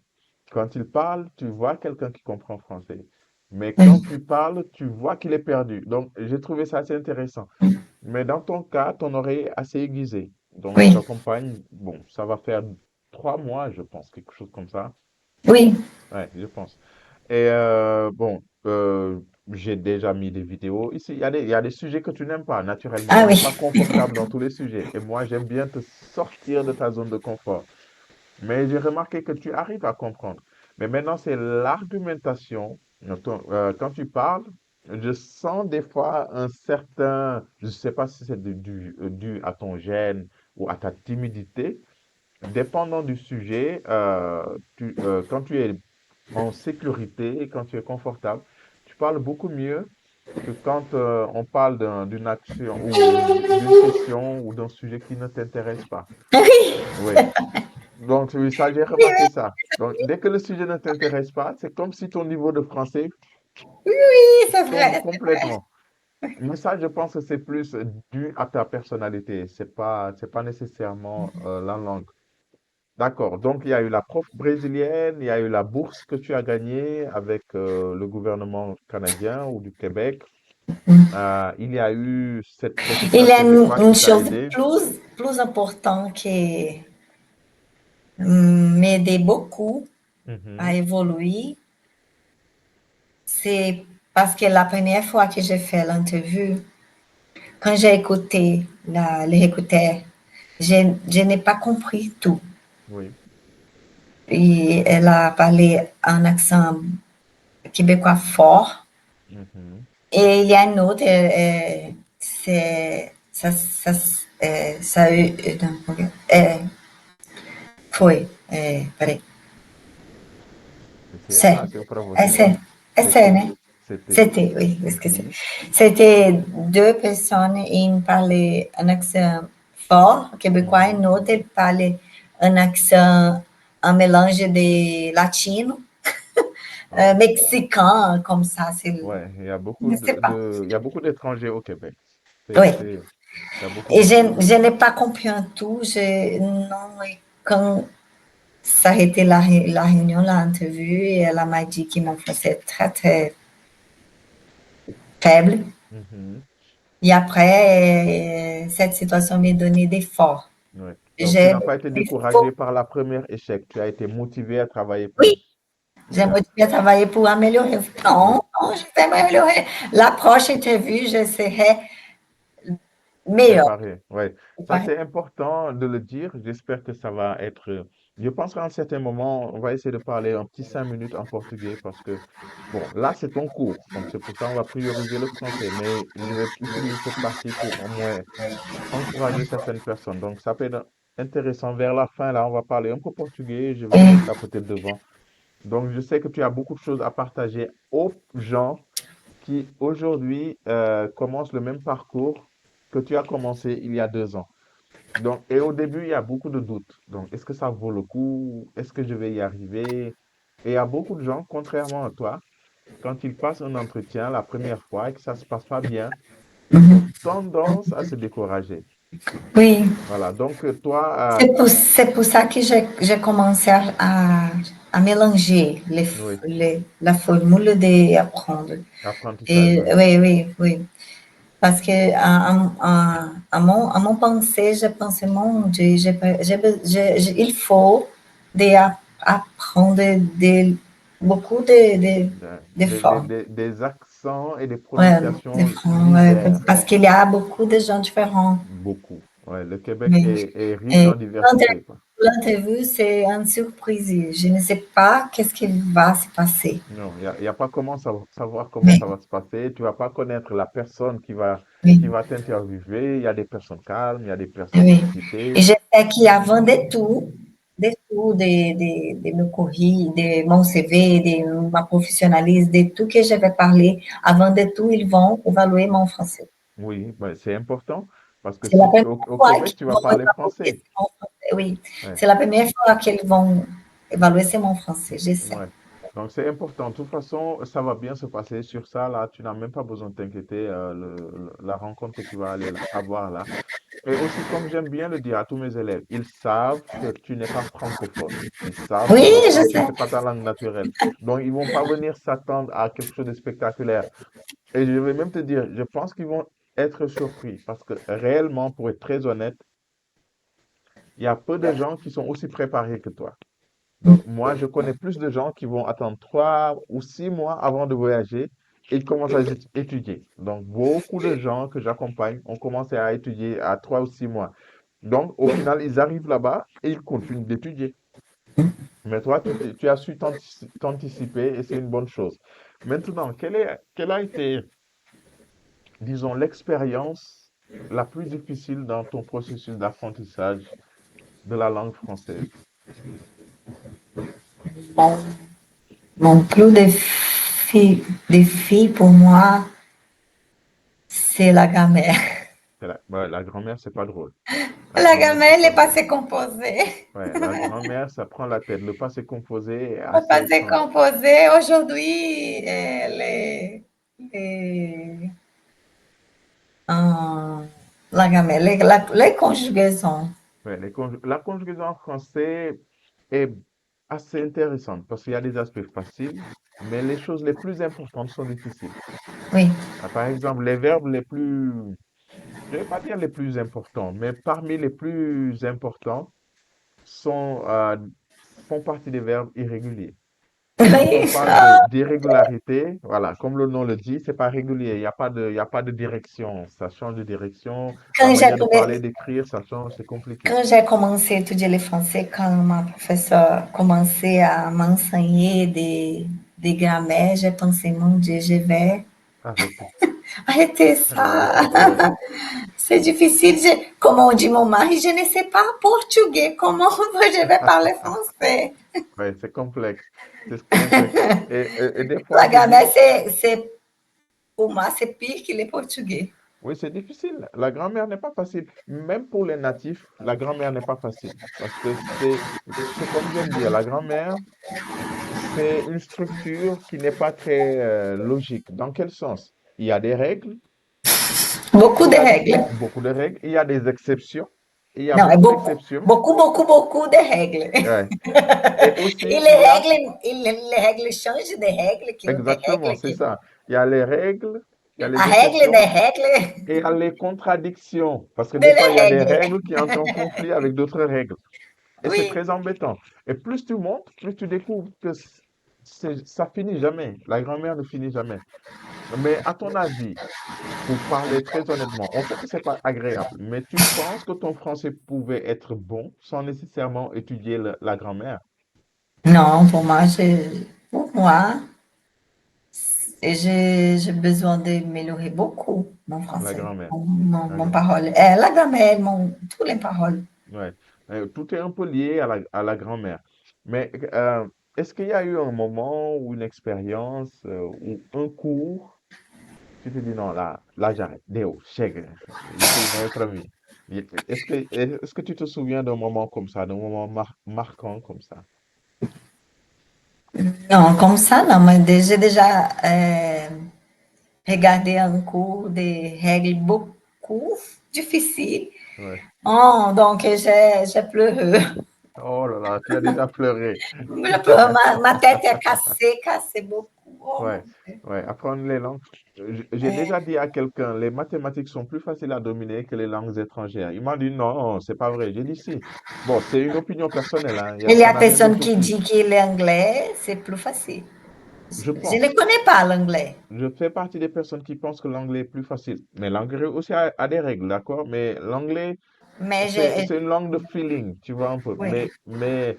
Quand il parle, tu vois quelqu'un qui comprend français. Mais quand oui, tu parles, tu vois qu'il est perdu. Donc, j'ai trouvé ça assez intéressant. Mais dans ton cas, ton oreille est assez aiguisée. Donc, je oui, t'accompagne. Bon, ça va faire 3 mois, je pense, quelque chose comme ça. oui. Ouais, je pense. Et bon, j'ai déjà mis des vidéos. Ici, il y a des sujets que tu n'aimes pas, naturellement. Ah On n'est oui, pas confortable dans tous les sujets. Et moi, j'aime bien te sortir de ta zone de confort. Mais j'ai remarqué que tu arrives à comprendre. Mais maintenant, c'est l'argumentation. Quand tu parles, je sens des fois un certain, je ne sais pas si c'est dû à ton gène ou à ta timidité, dépendant du sujet, quand tu es en sécurité et quand tu es confortable, tu parles beaucoup mieux que quand on parle d'une action ou d'une question ou d'un sujet qui ne t'intéresse pas. Oui. Donc, oui, ça, j'ai Oui, remarqué ça. Donc, dès que le sujet ne t'intéresse pas, c'est comme si ton niveau de français oui, c'est tombe vrai. complètement. Mais ça, je pense que c'est plus dû à ta personnalité. C'est pas nécessairement la langue. D'accord. Donc, il y a eu la prof brésilienne, il y a eu la bourse que tu as gagnée avec le gouvernement canadien ou du Québec. Il y a eu cette Il y professeure a québécoise une qui t'a chose aidé. plus importante qui m'aidait beaucoup à Mhm. évoluer, c'est parce que la première fois que j'ai fait l'interview, quand j'ai écouté les écouteurs, je n'ai pas compris tout. Oui. Et elle a parlé un accent québécois fort. Mhm. Et il y a une autre, c'est, não, foi, peraí, Ah, c'est, c'est para você. c'est, c'est, C'était. né? C'était. C'était, oui, esqueci. Mhm. C'était deux personnes qui parlaient un accent fort québécois et Mhm. une autre parlait un accent, un mélange de latino, Ah, mexicain, comme ça, c'est, ouais, je ne sais pas. il y a beaucoup d'étrangers au Québec. Oui. Il y a beaucoup Et d'étrangers. je n'ai pas compris en tout. Non, et quand ça a été la réunion, l'entrevue, et elle m'a dit que mon français est très, très faible. Mhm. Et après, cette situation m'a donné des forces. Ouais. Donc, tu J'ai n'as pas été des découragé forces. par la première échec. Tu as été motivé à travailler Oui, plus. j'ai Bien. motivé à travailler pour améliorer. Oui. Non, non, je vais m'améliorer. La prochaine interview, je serai meilleure. Préparé, ouais. Ça, c'est important de le dire. J'espère que ça va être. Je pense qu'à un certain moment, on va essayer de parler un petit 5 minutes en portugais parce que, bon, là, c'est ton cours. Donc, c'est pour ça qu'on va prioriser le français. Mais je vais utiliser cette partie pour au moins encourager certaines personnes. Donc, ça peut être intéressant. Vers la fin, là, on va parler un peu portugais. Je vais Oui. mettre ça peut-être devant. Donc, je sais que tu as beaucoup de choses à partager aux gens qui aujourd'hui commencent le même parcours que tu as commencé il y a 2 ans. Donc, et au début, il y a beaucoup de doutes. Donc, est-ce que ça vaut le coup? Est-ce que je vais y arriver? Et il y a beaucoup de gens, contrairement à toi, quand ils passent un entretien la première fois et que ça ne se passe pas bien, ils ont tendance à se décourager. Oui. Voilà. Donc, toi, C'est pour ça que j'ai commencé à mélanger oui, la formule d'apprendre. apprentissage, Et oui. oui, oui, oui. Parce que à mon pensée, je pensais, mon Dieu, il faut apprendre beaucoup de formes. Des accents et des Ouais, prononciations ouais, divers. parce qu'il y a beaucoup de gens différents. Beaucoup. Ouais, le Québec Oui. est riche Et en diversité, quoi. l'interview, c'est une surprise. Je ne sais pas qu'est-ce qui va se passer. Non, il y a pas comment savoir comment Mais ça va se passer. Tu vas pas connaître la personne oui, qui va t'interviewer. Il y a des personnes calmes, il y a des personnes oui. Et excitées. je sais qu'avant de tout, de meu currículo, de mon CV, de ma professionnalisme, de tout que je vais parler, avant de tout, ils vont évaluer mon français. Oui, ben, c'est important parce que C'est la si première au fois Québec, qu'ils tu vas vont parler évaluer français. mon français. Oui, Ouais. c'est la première fois qu'ils vont évaluer c'est mon français, je sais. Ouais. Donc, c'est important. De toute façon, ça va bien se passer sur ça, là. Tu n'as même pas besoin de t'inquiéter. La rencontre que tu vas aller avoir là. Et aussi, comme j'aime bien le dire à tous mes élèves, ils savent que tu n'es pas francophone. Ils savent que Oui, le je français, sais. c'est pas ta langue naturelle. Donc, ils vont pas venir s'attendre à quelque chose de spectaculaire. Et je vais même te dire, je pense qu'ils vont être surpris parce que réellement, pour être très honnête, il y a peu de gens qui sont aussi préparés que toi. Donc, moi, je connais plus de gens qui vont attendre 3 ou 6 mois avant de voyager et ils commencent à étudier. Donc, beaucoup de gens que j'accompagne ont commencé à étudier à 3 ou 6 mois. Donc, au final, ils arrivent là-bas et ils continuent d'étudier. Mais toi, tu as su t'anticiper et c'est une bonne chose. Maintenant, quelle a été, disons, l'expérience la plus difficile dans ton processus d'apprentissage de la langue française? Mon, mon plus défi pour moi, c'est la grammaire. Ouais, la grand-mère, c'est pas drôle. La La grand-mère, grammaire, c'est pas les drôle. passés composés. Ouais, la grand-mère, ça prend la tête. Le passé composé est Le assez passé étrange. composé, aujourd'hui, les, euh, la grammaire, les conjugaisons. Ouais, la conjugaison en français est assez intéressante parce qu'il y a des aspects faciles, mais les choses les plus importantes sont difficiles. Oui. Par exemple, les verbes les plus, je ne vais pas dire les plus importants, mais parmi les plus importants sont, font partie des verbes irréguliers. Quand on Oui. parle Ah, d'irrégularité, voilà, comme le nom le dit, c'est pas régulier. Il y a pas de direction. Ça change de direction. La Quand j'ai, manière de parler, d'écrire, ça change, c'est compliqué. quand j'ai commencé à étudier le français, quand ma professeure commençait à m'enseigner des grammaires, j'ai pensé, mon Dieu, je vais Arrêtez. arrêter Ouais, ça. ouais, C'est difficile. Comme on dit mon mari, je ne sais pas portugais. Comment je vais parler français? ouais, c'est complexe. C'est complexe. Et des fois, La on se grammaire, dit, pour moi, c'est pire que le portugais. oui, c'est difficile. La grammaire n'est pas facile. Même pour les natifs, la grammaire n'est pas facile. Parce que c'est comme j'aime dire, la grammaire, c'est une structure qui n'est pas très logique. Dans quel sens? Il y a des règles, Beaucoup il de y a règles. beaucoup de règles, il y a des exceptions, il y a Non, beaucoup d'exceptions. beaucoup de règles. Ouais. Et aussi, Et il y a, les règles changent de règles, que autre exactement, règle c'est que... ça. Il y a les règles, il y a A les règle exceptions des règles et il y a les contradictions. Parce que de des fois, les il y a des règles. règles qui entrent en conflit avec d'autres règles. Et c'est Oui. très embêtant. Et plus tu montes, plus tu découvres que ça finit jamais. La grammaire ne finit jamais. Mais à ton avis, pour parler très honnêtement, on sait que c'est pas agréable, mais tu penses que ton français pouvait être bon sans nécessairement étudier la grammaire, Non, pour moi, j'ai besoin d'améliorer beaucoup mon la français, grammaire, la mon grammaire. parole. La grammaire, tous les paroles. Ouais. Tout est un peu lié à la grammaire. Mais est-ce qu'il y a eu un moment ou une expérience ou un cours, tu te dis non, là j'arrête, Déo, chèque, ici, notre ami. Est-ce que tu te souviens d'un moment comme ça, d'un moment marquant comme ça? Non, comme ça, non, mais j'ai déjà regardé un cours de règles beaucoup difficiles. Ouais. Oh, donc j'ai pleuré. Oh là là, tu as déjà pleuré. J'ai pleuré, ma tête est cassée beaucoup. Oh, Ouais, mon Dieu. ouais, apprendre les langues. J'ai déjà dit à quelqu'un, les mathématiques sont plus faciles à dominer que les langues étrangères. Il m'a dit non, c'est pas vrai. J'ai dit si. Bon, c'est une opinion personnelle, hein. Il y Ça a n'a rien de personne qui surpris. dit que l'anglais, c'est plus facile. Je Je ne pense. connais pas l'anglais, Je fais partie des personnes qui pensent que l'anglais est plus facile. Mais l'anglais aussi a des règles, d'accord? Mais l'anglais, mais c'est une langue de feeling, tu vois un peu. oui, Mais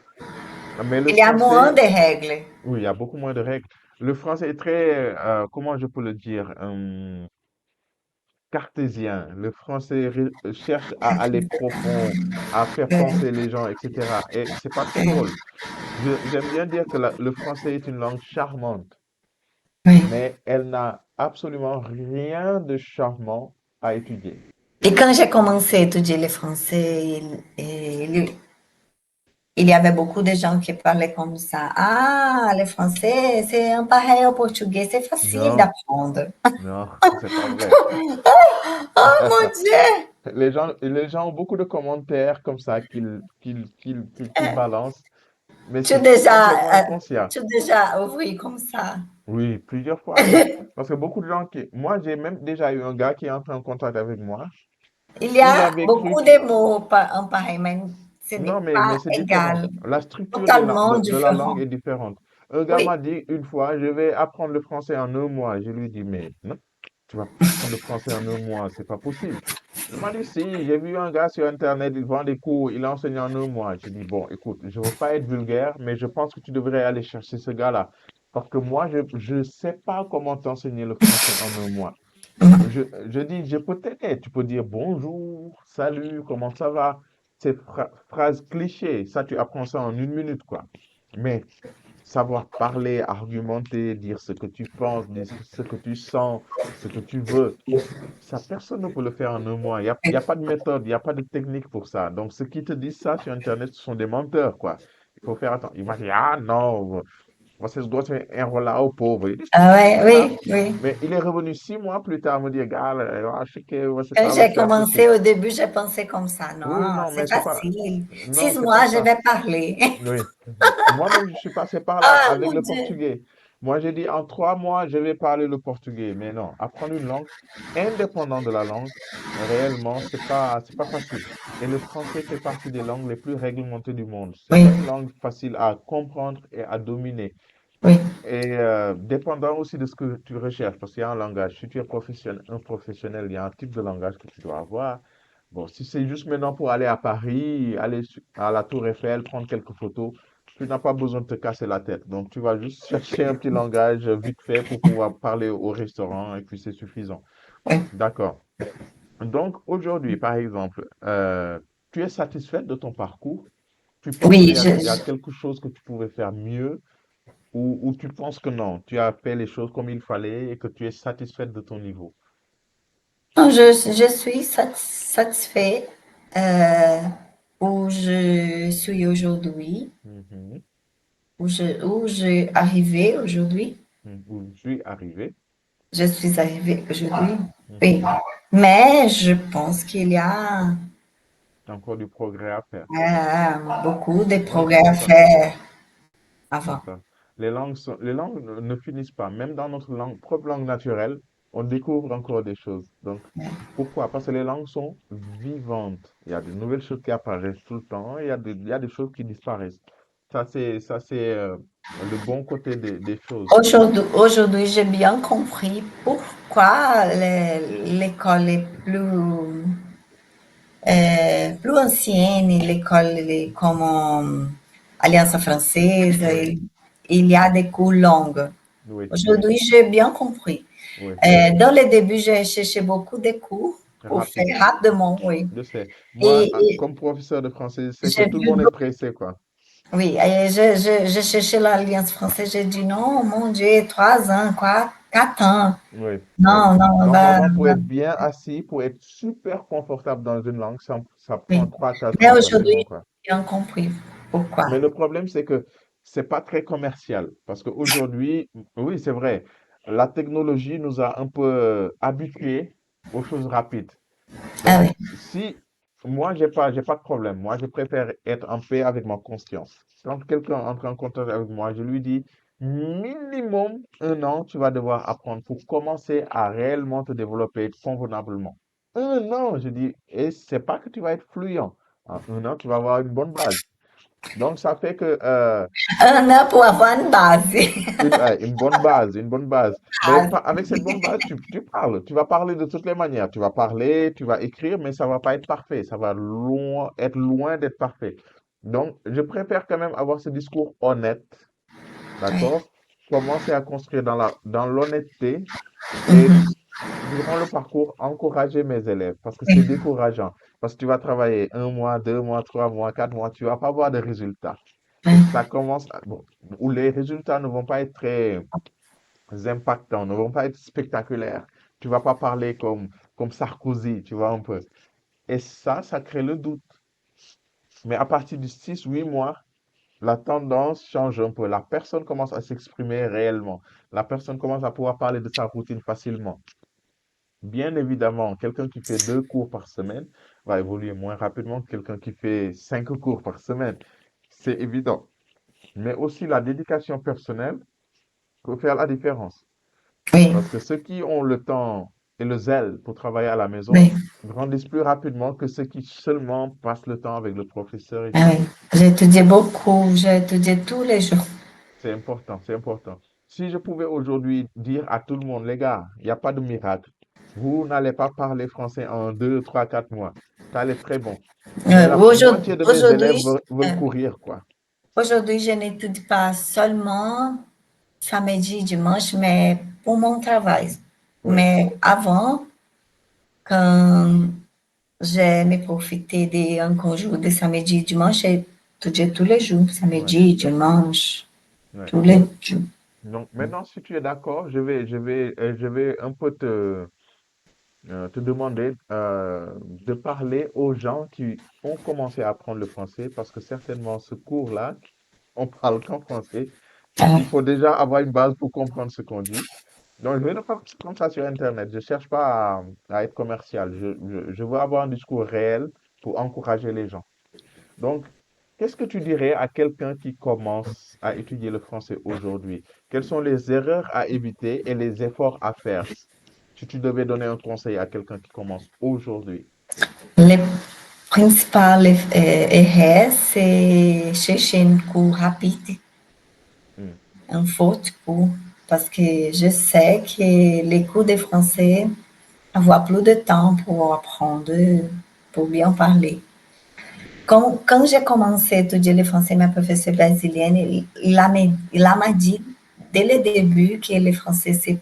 le il y a moins français, de règles. oui, il y a beaucoup moins de règles. Le français est très, comment je peux le dire? Cartésien. Le français cherche à aller profond, à faire penser les gens, etc. Et c'est pas très drôle. J'aime bien dire que le français est une langue charmante, Oui. mais elle n'a absolument rien de charmant à étudier. Et quand j'ai commencé à étudier le français, il y avait beaucoup de gens qui parlaient comme ça. Ah, le français, c'est un pareil au portugais, c'est facile Non, d'apprendre. non, c'est pas vrai. Oh mon Dieu! Les gens ont beaucoup de commentaires comme ça qu'ils balancent, mais Tu c'est déjà, complètement inconscient. tu déjà ouvert comme ça. Oui, plusieurs fois même. Parce que beaucoup de gens qui... Moi, j'ai même déjà eu un gars qui est entré en contact avec moi. Il y Il a avait cru beaucoup que... de mots en pareil, mais ce Non, n'est pas mais c'est différent. égal, La structure totalement de la langue différent. est différente. Un gars Oui, m'a dit une fois, je vais apprendre le français en un mois. Je lui dis, mais non, tu vas pas apprendre le français en un mois, c'est pas possible. Il m'a dit, si, j'ai vu un gars sur Internet, il vend des cours, il enseigne en un mois. J'ai dit, bon, écoute, je veux pas être vulgaire, mais je pense que tu devrais aller chercher ce gars-là. Parce que moi, je sais pas comment t'enseigner le français en un mois. Je dis, je peux t'aider. Tu peux dire bonjour, salut, comment ça va? ces phrases clichés, ça, tu apprends ça en 1 minute, quoi. Mais savoir parler, argumenter, dire ce que tu penses, dire ce que tu sens, ce que tu veux, ça, personne ne peut le faire en 1 mois. Il y a pas de méthode, il n'y a pas de technique pour ça. Donc, ceux qui te disent ça sur Internet, ce sont des menteurs, quoi. Il faut faire attention. Il m'a dit, ah non, vocês gostam de enrolar o povo. Ele disse Ah isso, ouais, tá? oui, oui. Mais il est revenu 6 mois plus tard me dire, Gala, eu acho que você Quand estava j'ai certo sim. commencé, au début, j'ai pensé comme ça. Oui, Non, non, c'est mais c'est pas, facile. non, Six c'est pas mois, je ça. vais parler. Oui. Moi-même, je suis passé par là Ah, avec mon le Dieu. portugais. Moi, j'ai dit en 3 mois, je vais parler le portugais. Mais non, apprendre une langue, indépendant de la langue, réellement, c'est pas facile. Et le français fait partie des langues les plus réglementées du monde. C'est Oui, pas une langue facile à comprendre et à dominer. oui, Et dépendant aussi de ce que tu recherches, parce qu'il y a un langage. Si tu es un professionnel, il y a un type de langage que tu dois avoir. Bon, si c'est juste maintenant pour aller à Paris, aller à la Tour Eiffel, prendre quelques photos, tu n'as pas besoin de te casser la tête. Donc, tu vas juste chercher un petit langage vite fait pour pouvoir parler au restaurant et puis c'est suffisant. oui. D'accord. Donc, aujourd'hui, par exemple, tu es satisfaite de ton parcours? Tu penses Oui, il y a quelque chose que tu pouvais faire mieux? Ou tu penses que non, tu as fait les choses comme il fallait et que tu es satisfaite de ton niveau? non, je suis satisfait euh, où je suis aujourd'hui, Mhm. où j'ai arrivé aujourd'hui. Où je suis arrivé. Je suis arrivée aujourd'hui. Oui. Mhm. Mais je pense qu'il y a Encore du progrès à faire. beaucoup de Oui, progrès c'est à ça, faire c'est avant. ça. Les langues ne finissent pas. Même dans notre propre langue naturelle, on découvre encore des choses. Donc, pourquoi? Parce que les langues sont vivantes. Il y a de nouvelles choses qui apparaissent tout le temps. Il y a des choses qui disparaissent. Ça, c'est le bon côté des choses. Aujourd'hui, j'ai bien compris pourquoi l'école est plus ancienne, l'école est comme Aliança Française, Oui, il y a des cours longs. oui, oui, Aujourd'hui, j'ai bien compris. oui. Dans le début, j'ai cherché beaucoup de cours pour Rapide. faire rapidement, oui. Je sais. Moi, Et comme professeur de français, je sais que j'ai tout le vu, monde est pressé, quoi. oui, et j'ai cherché l'Alliance française, j'ai dit non, mon Dieu, 3 ans, 4 ans. Oui, oui. Non, non, bah, Normalement, pour être bien assis, pour être super confortable dans une langue, ça prend oui. 3 4 Mais ans aujourd'hui, facilement, quoi. j'ai bien compris pourquoi. Mais le problème, c'est que c'est pas très commercial. Parce qu'aujourd'hui, oui, c'est vrai, la technologie nous a un peu habitués aux choses rapides. Ah Donc, oui, si moi, j'ai pas de problème. Moi, je préfère être en paix avec ma conscience. Quand quelqu'un entre en contact avec moi, je lui dis minimum 1 an, tu vas devoir apprendre pour commencer à réellement te développer convenablement. 1 an, je dis, et c'est pas que tu vas être fluent. En 1 an, tu vas avoir une bonne base. Donc, ça fait que un an pour avoir une base. une bonne base, une bonne base. Mais Base. avec cette bonne base, tu parles. Tu vas parler de toutes les manières. Tu vas parler, tu vas écrire, mais ça va pas être parfait. Ça va être loin d'être parfait. Donc, je préfère quand même avoir ce discours honnête, Oui. d'accord? Commencer à construire dans l'honnêteté et Mhm. durant le parcours, encourager mes élèves parce que c'est Oui, décourageant. Parce que tu vas travailler 1 mois, 2 mois, 3 mois, 4 mois, tu vas pas avoir de résultats. Et oui, ça commence, bon, où les résultats ne vont pas être très impactants, ne vont pas être spectaculaires. Tu vas pas parler comme Sarkozy, tu vois un peu. Et ça crée le doute. Mais à partir du 6 8 mois, la tendance change un peu. La personne commence à s'exprimer réellement. La personne commence à pouvoir parler de sa routine facilement. Bien évidemment, quelqu'un qui fait 2 cours par semaine va évoluer moins rapidement que quelqu'un qui fait 5 cours par semaine. C'est évident. Mais aussi la dédication personnelle peut faire la différence. oui, Parce que ceux qui ont le temps et le zèle pour travailler à la maison oui. grandissent plus rapidement que ceux qui seulement passent le temps avec le professeur et Ah c'est oui. tout. J'ai étudié beaucoup, j'ai étudié tous les jours. C'est important, c'est important. Si je pouvais aujourd'hui dire à tout le monde, les gars, il n'y a pas de miracle. Vous n'allez pas parler français en 2 3 4 mois. Ça allait très bon. Mais la moitié de mes élèves Aujourd'hui, veulent euh, courir, quoi. aujourd'hui, je n'étudie pas seulement samedi et dimanche, mais pour mon travail. Oui, Mais avant, quand j'aime profiter d'un congé de samedi et dimanche et étudier tous les jours, Ouais, samedi, dimanche, ouais. tous les jours. Donc maintenant, si tu es d'accord, je vais un peu te demander de parler aux gens qui ont commencé à apprendre le français parce que certainement ce cours-là, on parle qu'en français. Il Ah, faut déjà avoir une base pour comprendre ce qu'on dit. Donc, je vais le faire comme ça sur Internet. Je ne cherche pas à être commercial. Je veux avoir un discours réel pour encourager les gens. Donc, qu'est-ce que tu dirais à quelqu'un qui commence à étudier le français aujourd'hui? Quelles sont les erreurs à éviter et les efforts à faire? Si tu devais donner un conseil à quelqu'un qui commence aujourd'hui. les principales erreurs, c'est chercher un cours rapide, Hmm. un fort cours, parce que je sais que les cours de français avoir plus de temps pour apprendre, pour bien parler. Quand j'ai commencé à étudier le français, ma professeure brésilienne, il m'a dit dès le début que le français c'est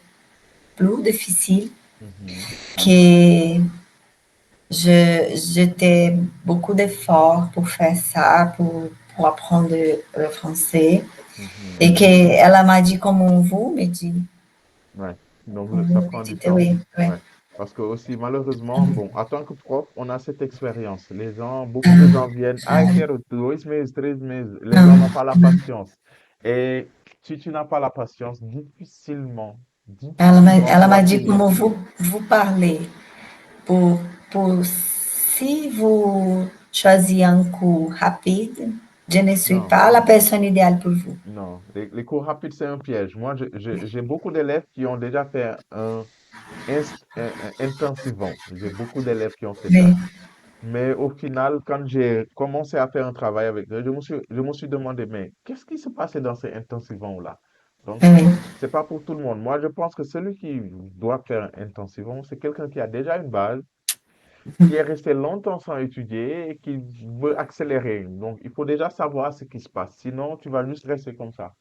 plus difficile, Mhm. que j'étais beaucoup d'efforts pour faire ça, pour apprendre le français. Et Mhm. qu'elle m'a dit comme vous me dit, Ouais. Donc, comme ça vous me prend du dites, temps. oui, oui. Ouais. Parce que aussi, malheureusement, bon, en tant que prof, on a cette expérience. Les gens, beaucoup de gens viennent, ah, eu quero 2 meses, 3 meses. Les gens n'ont pas la patience. Et si tu n'as pas la patience, difficilement Elle tu vas m'a dit finir. comment vous parlez. Pour, si vous choisissez un cours rapide, je ne suis Non, pas la personne idéale pour vous. non. Les cours rapides, c'est un piège. Moi, j'ai beaucoup d'élèves qui ont déjà fait un intensivant. J'ai beaucoup d'élèves qui ont fait ça. Oui, Mais au final, quand j'ai commencé à faire un travail avec eux, je me suis demandé, mais qu'est-ce qui se passait dans ces intensivants-là? Donc, oui, c'est pas pour tout le monde. Moi, je pense que celui qui doit faire un intensivant, c'est quelqu'un qui a déjà une base, qui est resté longtemps sans étudier et qui veut accélérer. Donc, il faut déjà savoir ce qui se passe. Sinon, tu vas juste rester comme ça.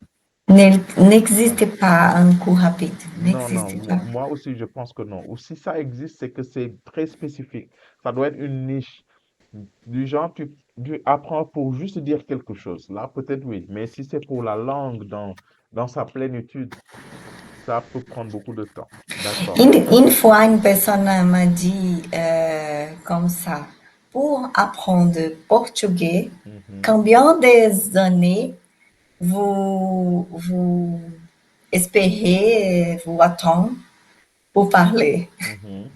n'existe Voilà. pas un cours rapide. Non, non, N'existe pas. moi aussi, je pense que non. Ou si ça existe, c'est que c'est très spécifique. Ça doit être une niche. Du genre, tu apprends pour juste dire quelque chose. Là, peut-être oui. Mais si c'est pour la langue dans sa plénitude, ça peut prendre beaucoup de temps. D'accord. Une fois, une personne m'a dit comme ça, pour apprendre portugais, Mhm, combien des années vous espérez, vous attendre pour parler? mhm.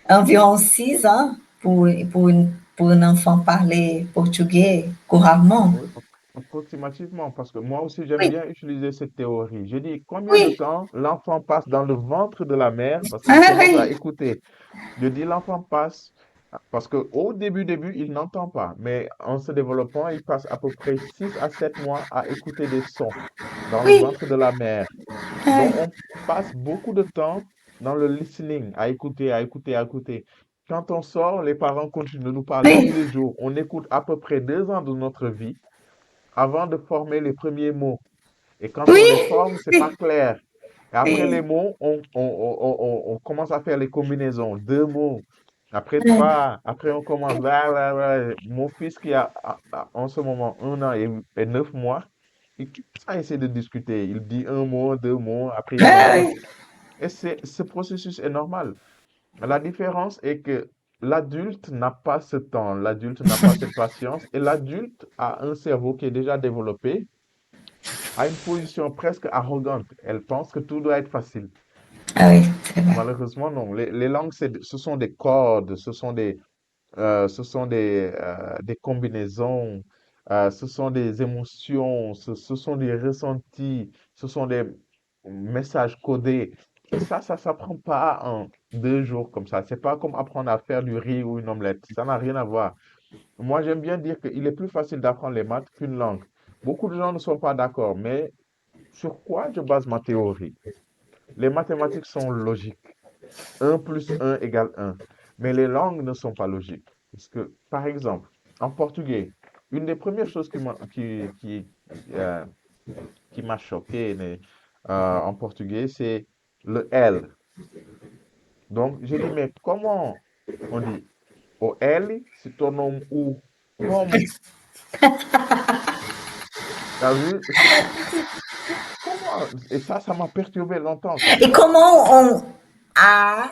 Environ 6 ans pour un enfant parler portugais couramment. Oui, approximativement, parce que moi aussi, j'aime Oui, bien utiliser cette théorie. Je dis, combien de oui, temps l'enfant passe dans le ventre de la mère parce qu'il ah, commence à oui, écouter. Je dis l'enfant passe parce qu'au début, il n'entend pas, mais en se développant, il passe à peu près 6 à 7 mois à écouter des sons dans le oui, ventre de la mère. Donc, oui, on passe beaucoup de temps dans le listening, à écouter, à écouter, à écouter. Quand on sort, les parents continuent de nous parler tous oui, les jours. On écoute à peu près 2 ans de notre vie avant de former les premiers mots. Et quand on les oui, forme, c'est pas oui, clair. Et après les oui, mots, on commence à faire les combinaisons. 2 mots, après oui, trois, après on commence. Mon fils qui a en ce moment 1 an et 9 mois, il commence à essayer de discuter. Il dit un mot, 2 mots, après il ah, répète. oui, Et ce processus est normal. La différence est que l'adulte n'a pas ce temps, l'adulte n'a pas cette patience et l'adulte a un cerveau qui est déjà développé à une position presque arrogante. Elle pense que tout doit être facile. ah oui, c'est vrai. Malheureusement, non. Les langues, ce sont des codes, ce sont des combinaisons, ce sont des émotions, ce sont des ressentis, ce sont des messages codés. Et ça s'apprend pas en 2 jours comme ça. C'est pas comme apprendre à faire du riz ou une omelette. Ça n'a rien à voir. Moi, j'aime bien dire qu'il est plus facile d'apprendre les maths qu'une langue. Beaucoup de gens ne sont pas d'accord, mais sur quoi je base ma théorie? Les mathématiques sont logiques. 1 plus 1 égale 1. Mais les langues ne sont pas logiques. Parce que, par exemple, en portugais, une des premières choses euh, qui m'a choqué en portugais, c'est le L. Donc, j'ai dit, mais comment on dit O L se torna um U. Como? T'as vu? Je sais pas compris. Comment? Et ça m'a perturbé longtemps, ça. Et comment on I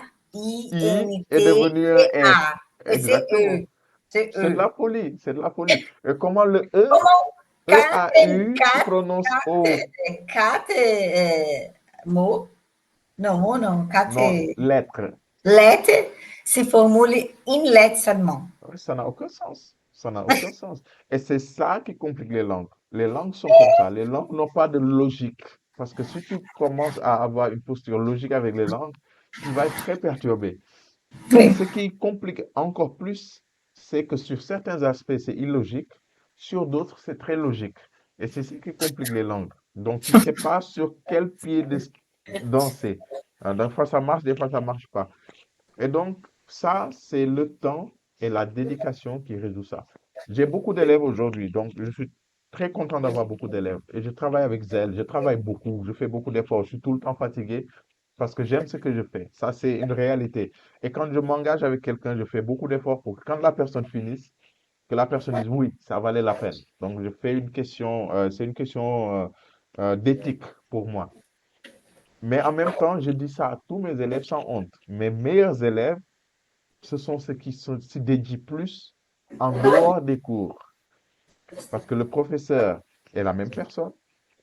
est devenu un S. A-I-N-T-A? Oui, c'est Exactement. E. C'est C'est de E. la folie, c'est de la folie. Et comment le E, Comment E-A-U, se quatre, prononce O? quatre mots? Non, mots non. Non, Quatre lettre. lettres se formulent une lettre seulement. Ouais, ça n'a aucun sens. Ça n'a aucun sens. Et c'est ça qui complique les langues. Les langues sont comme ça. Les langues n'ont pas de logique. Parce que si tu commences à avoir une posture logique avec les langues, tu vas être très perturbé. Et Oui, ce qui complique encore plus, c'est que sur certains aspects, c'est illogique. Sur d'autres, c'est très logique. Et c'est ce qui complique les langues. Donc, tu ne sais pas sur quel pied danser. Des fois, ça marche, des fois, ça marche pas. Et donc, ça, c'est le temps et la dédication qui résout ça. J'ai beaucoup d'élèves aujourd'hui, donc je suis très content d'avoir beaucoup d'élèves. Et je travaille avec zèle, je travaille beaucoup, je fais beaucoup d'efforts, je suis tout le temps fatigué parce que j'aime ce que je fais. Ça, c'est une réalité. Et quand je m'engage avec quelqu'un, je fais beaucoup d'efforts pour que quand la personne finisse, que la personne dise oui, ça valait la peine. Donc, je fais une question, c'est une question d'éthique pour moi. Mais en même temps, je dis ça à tous mes élèves sans honte. Mes meilleurs élèves, ce sont ceux qui se dédient plus en dehors des cours. Parce que le professeur est la même personne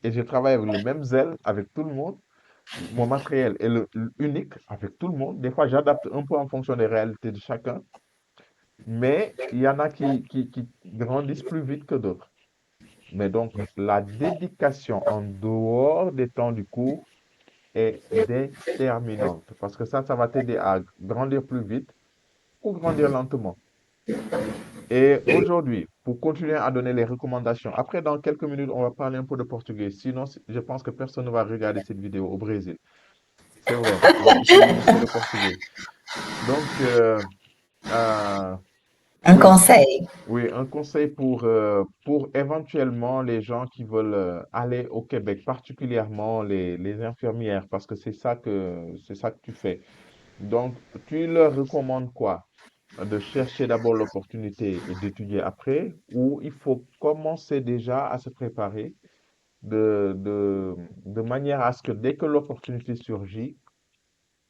et je travaille avec le même zèle avec tout le monde. Mon matériel est unique avec tout le monde. Des fois, j'adapte un peu en fonction des réalités de chacun, mais il y en a qui grandissent plus vite que d'autres. Mais donc, la dédication en dehors des temps du cours est déterminante parce que ça va t'aider à grandir plus vite ou grandir lentement. Et aujourd'hui, pour continuer à donner les recommandations, après, dans quelques minutes, on va parler un peu de portugais. Sinon, je pense que personne ne va regarder cette vidéo au Brésil. C'est vrai, on va utiliser beaucoup de portugais. Donc, euh, un oui, conseil. oui, un conseil pour éventuellement les gens qui veulent aller au Québec, particulièrement les infirmières, parce que c'est ça que tu fais. Donc, tu leur recommandes quoi? De chercher d'abord l'opportunité et d'étudier après, ou il faut commencer déjà à se préparer de manière à ce que dès que l'opportunité surgit,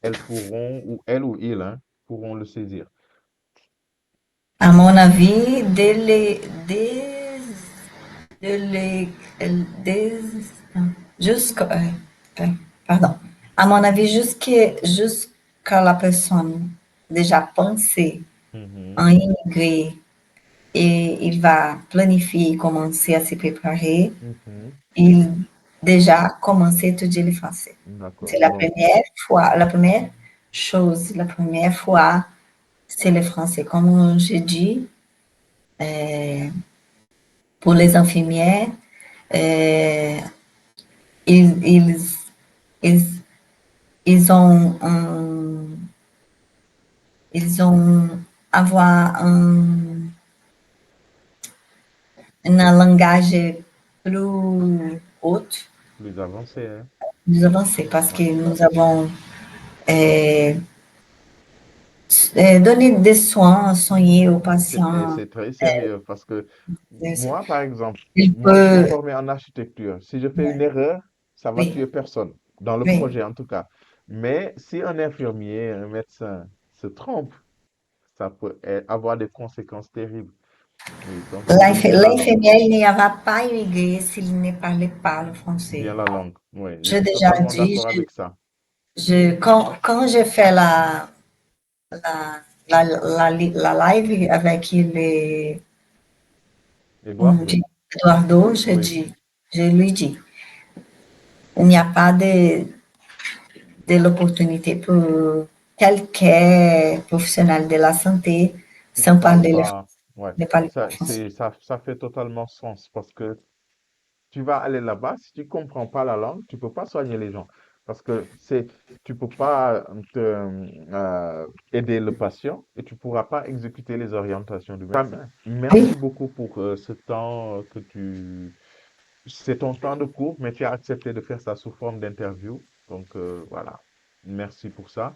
elles pourront, ou elles ou ils, hein, pourront le saisir. À mon avis, de les, des, jusqu'à, pardon. À mon avis, jusqu'à la personne déjà penser Mhm, en immigré et il va planifier, commencer à se préparer, mhm. il déjà commencer à étudier le français. D'accord. C'est la Donc, première fois, la première chose, la première fois, c'est le français. Comme je dis, pour les infirmières, euh, ils, ils, ils, ils ont ils ont avoir une langage plus haute, plus avancé, hein? plus avancée, parce que Ouais. nous avons euh, donné des soins, soigner aux patients. C'est très sérieux parce que moi, par exemple, Il moi, je suis peut, formé en architecture. Si je fais une erreur, ça va oui, tuer personne, dans le oui. projet en tout cas. Mais si un infirmier, un médecin se trompe, ça peut avoir des conséquences terribles. Oui, donc c'est bien la langue. L'infirmière n'y va pas immigré s'il ne parlait pas le français. Bien la langue. Oui, je J'ai suis déjà totalement dit, d'accord avec ça. quand j'ai fait la live avec Eduardo? Eduardo, Oui. je lui dis, il n'y a pas de l'opportunité pour quelqu'un professionnel de la santé Qui ne sans parle parler pas. Ouais. ne parler pas Ça, français. ça fait totalement sens parce que tu vas aller là-bas, si tu comprends pas la langue, tu peux pas soigner les gens. Parce que tu peux pas aider le patient et tu pourras pas exécuter les orientations du médecin. Oui, Merci beaucoup pour ce temps c'est ton temps de cours, mais tu as accepté de faire ça sous forme d'interview. Donc voilà. Merci pour ça.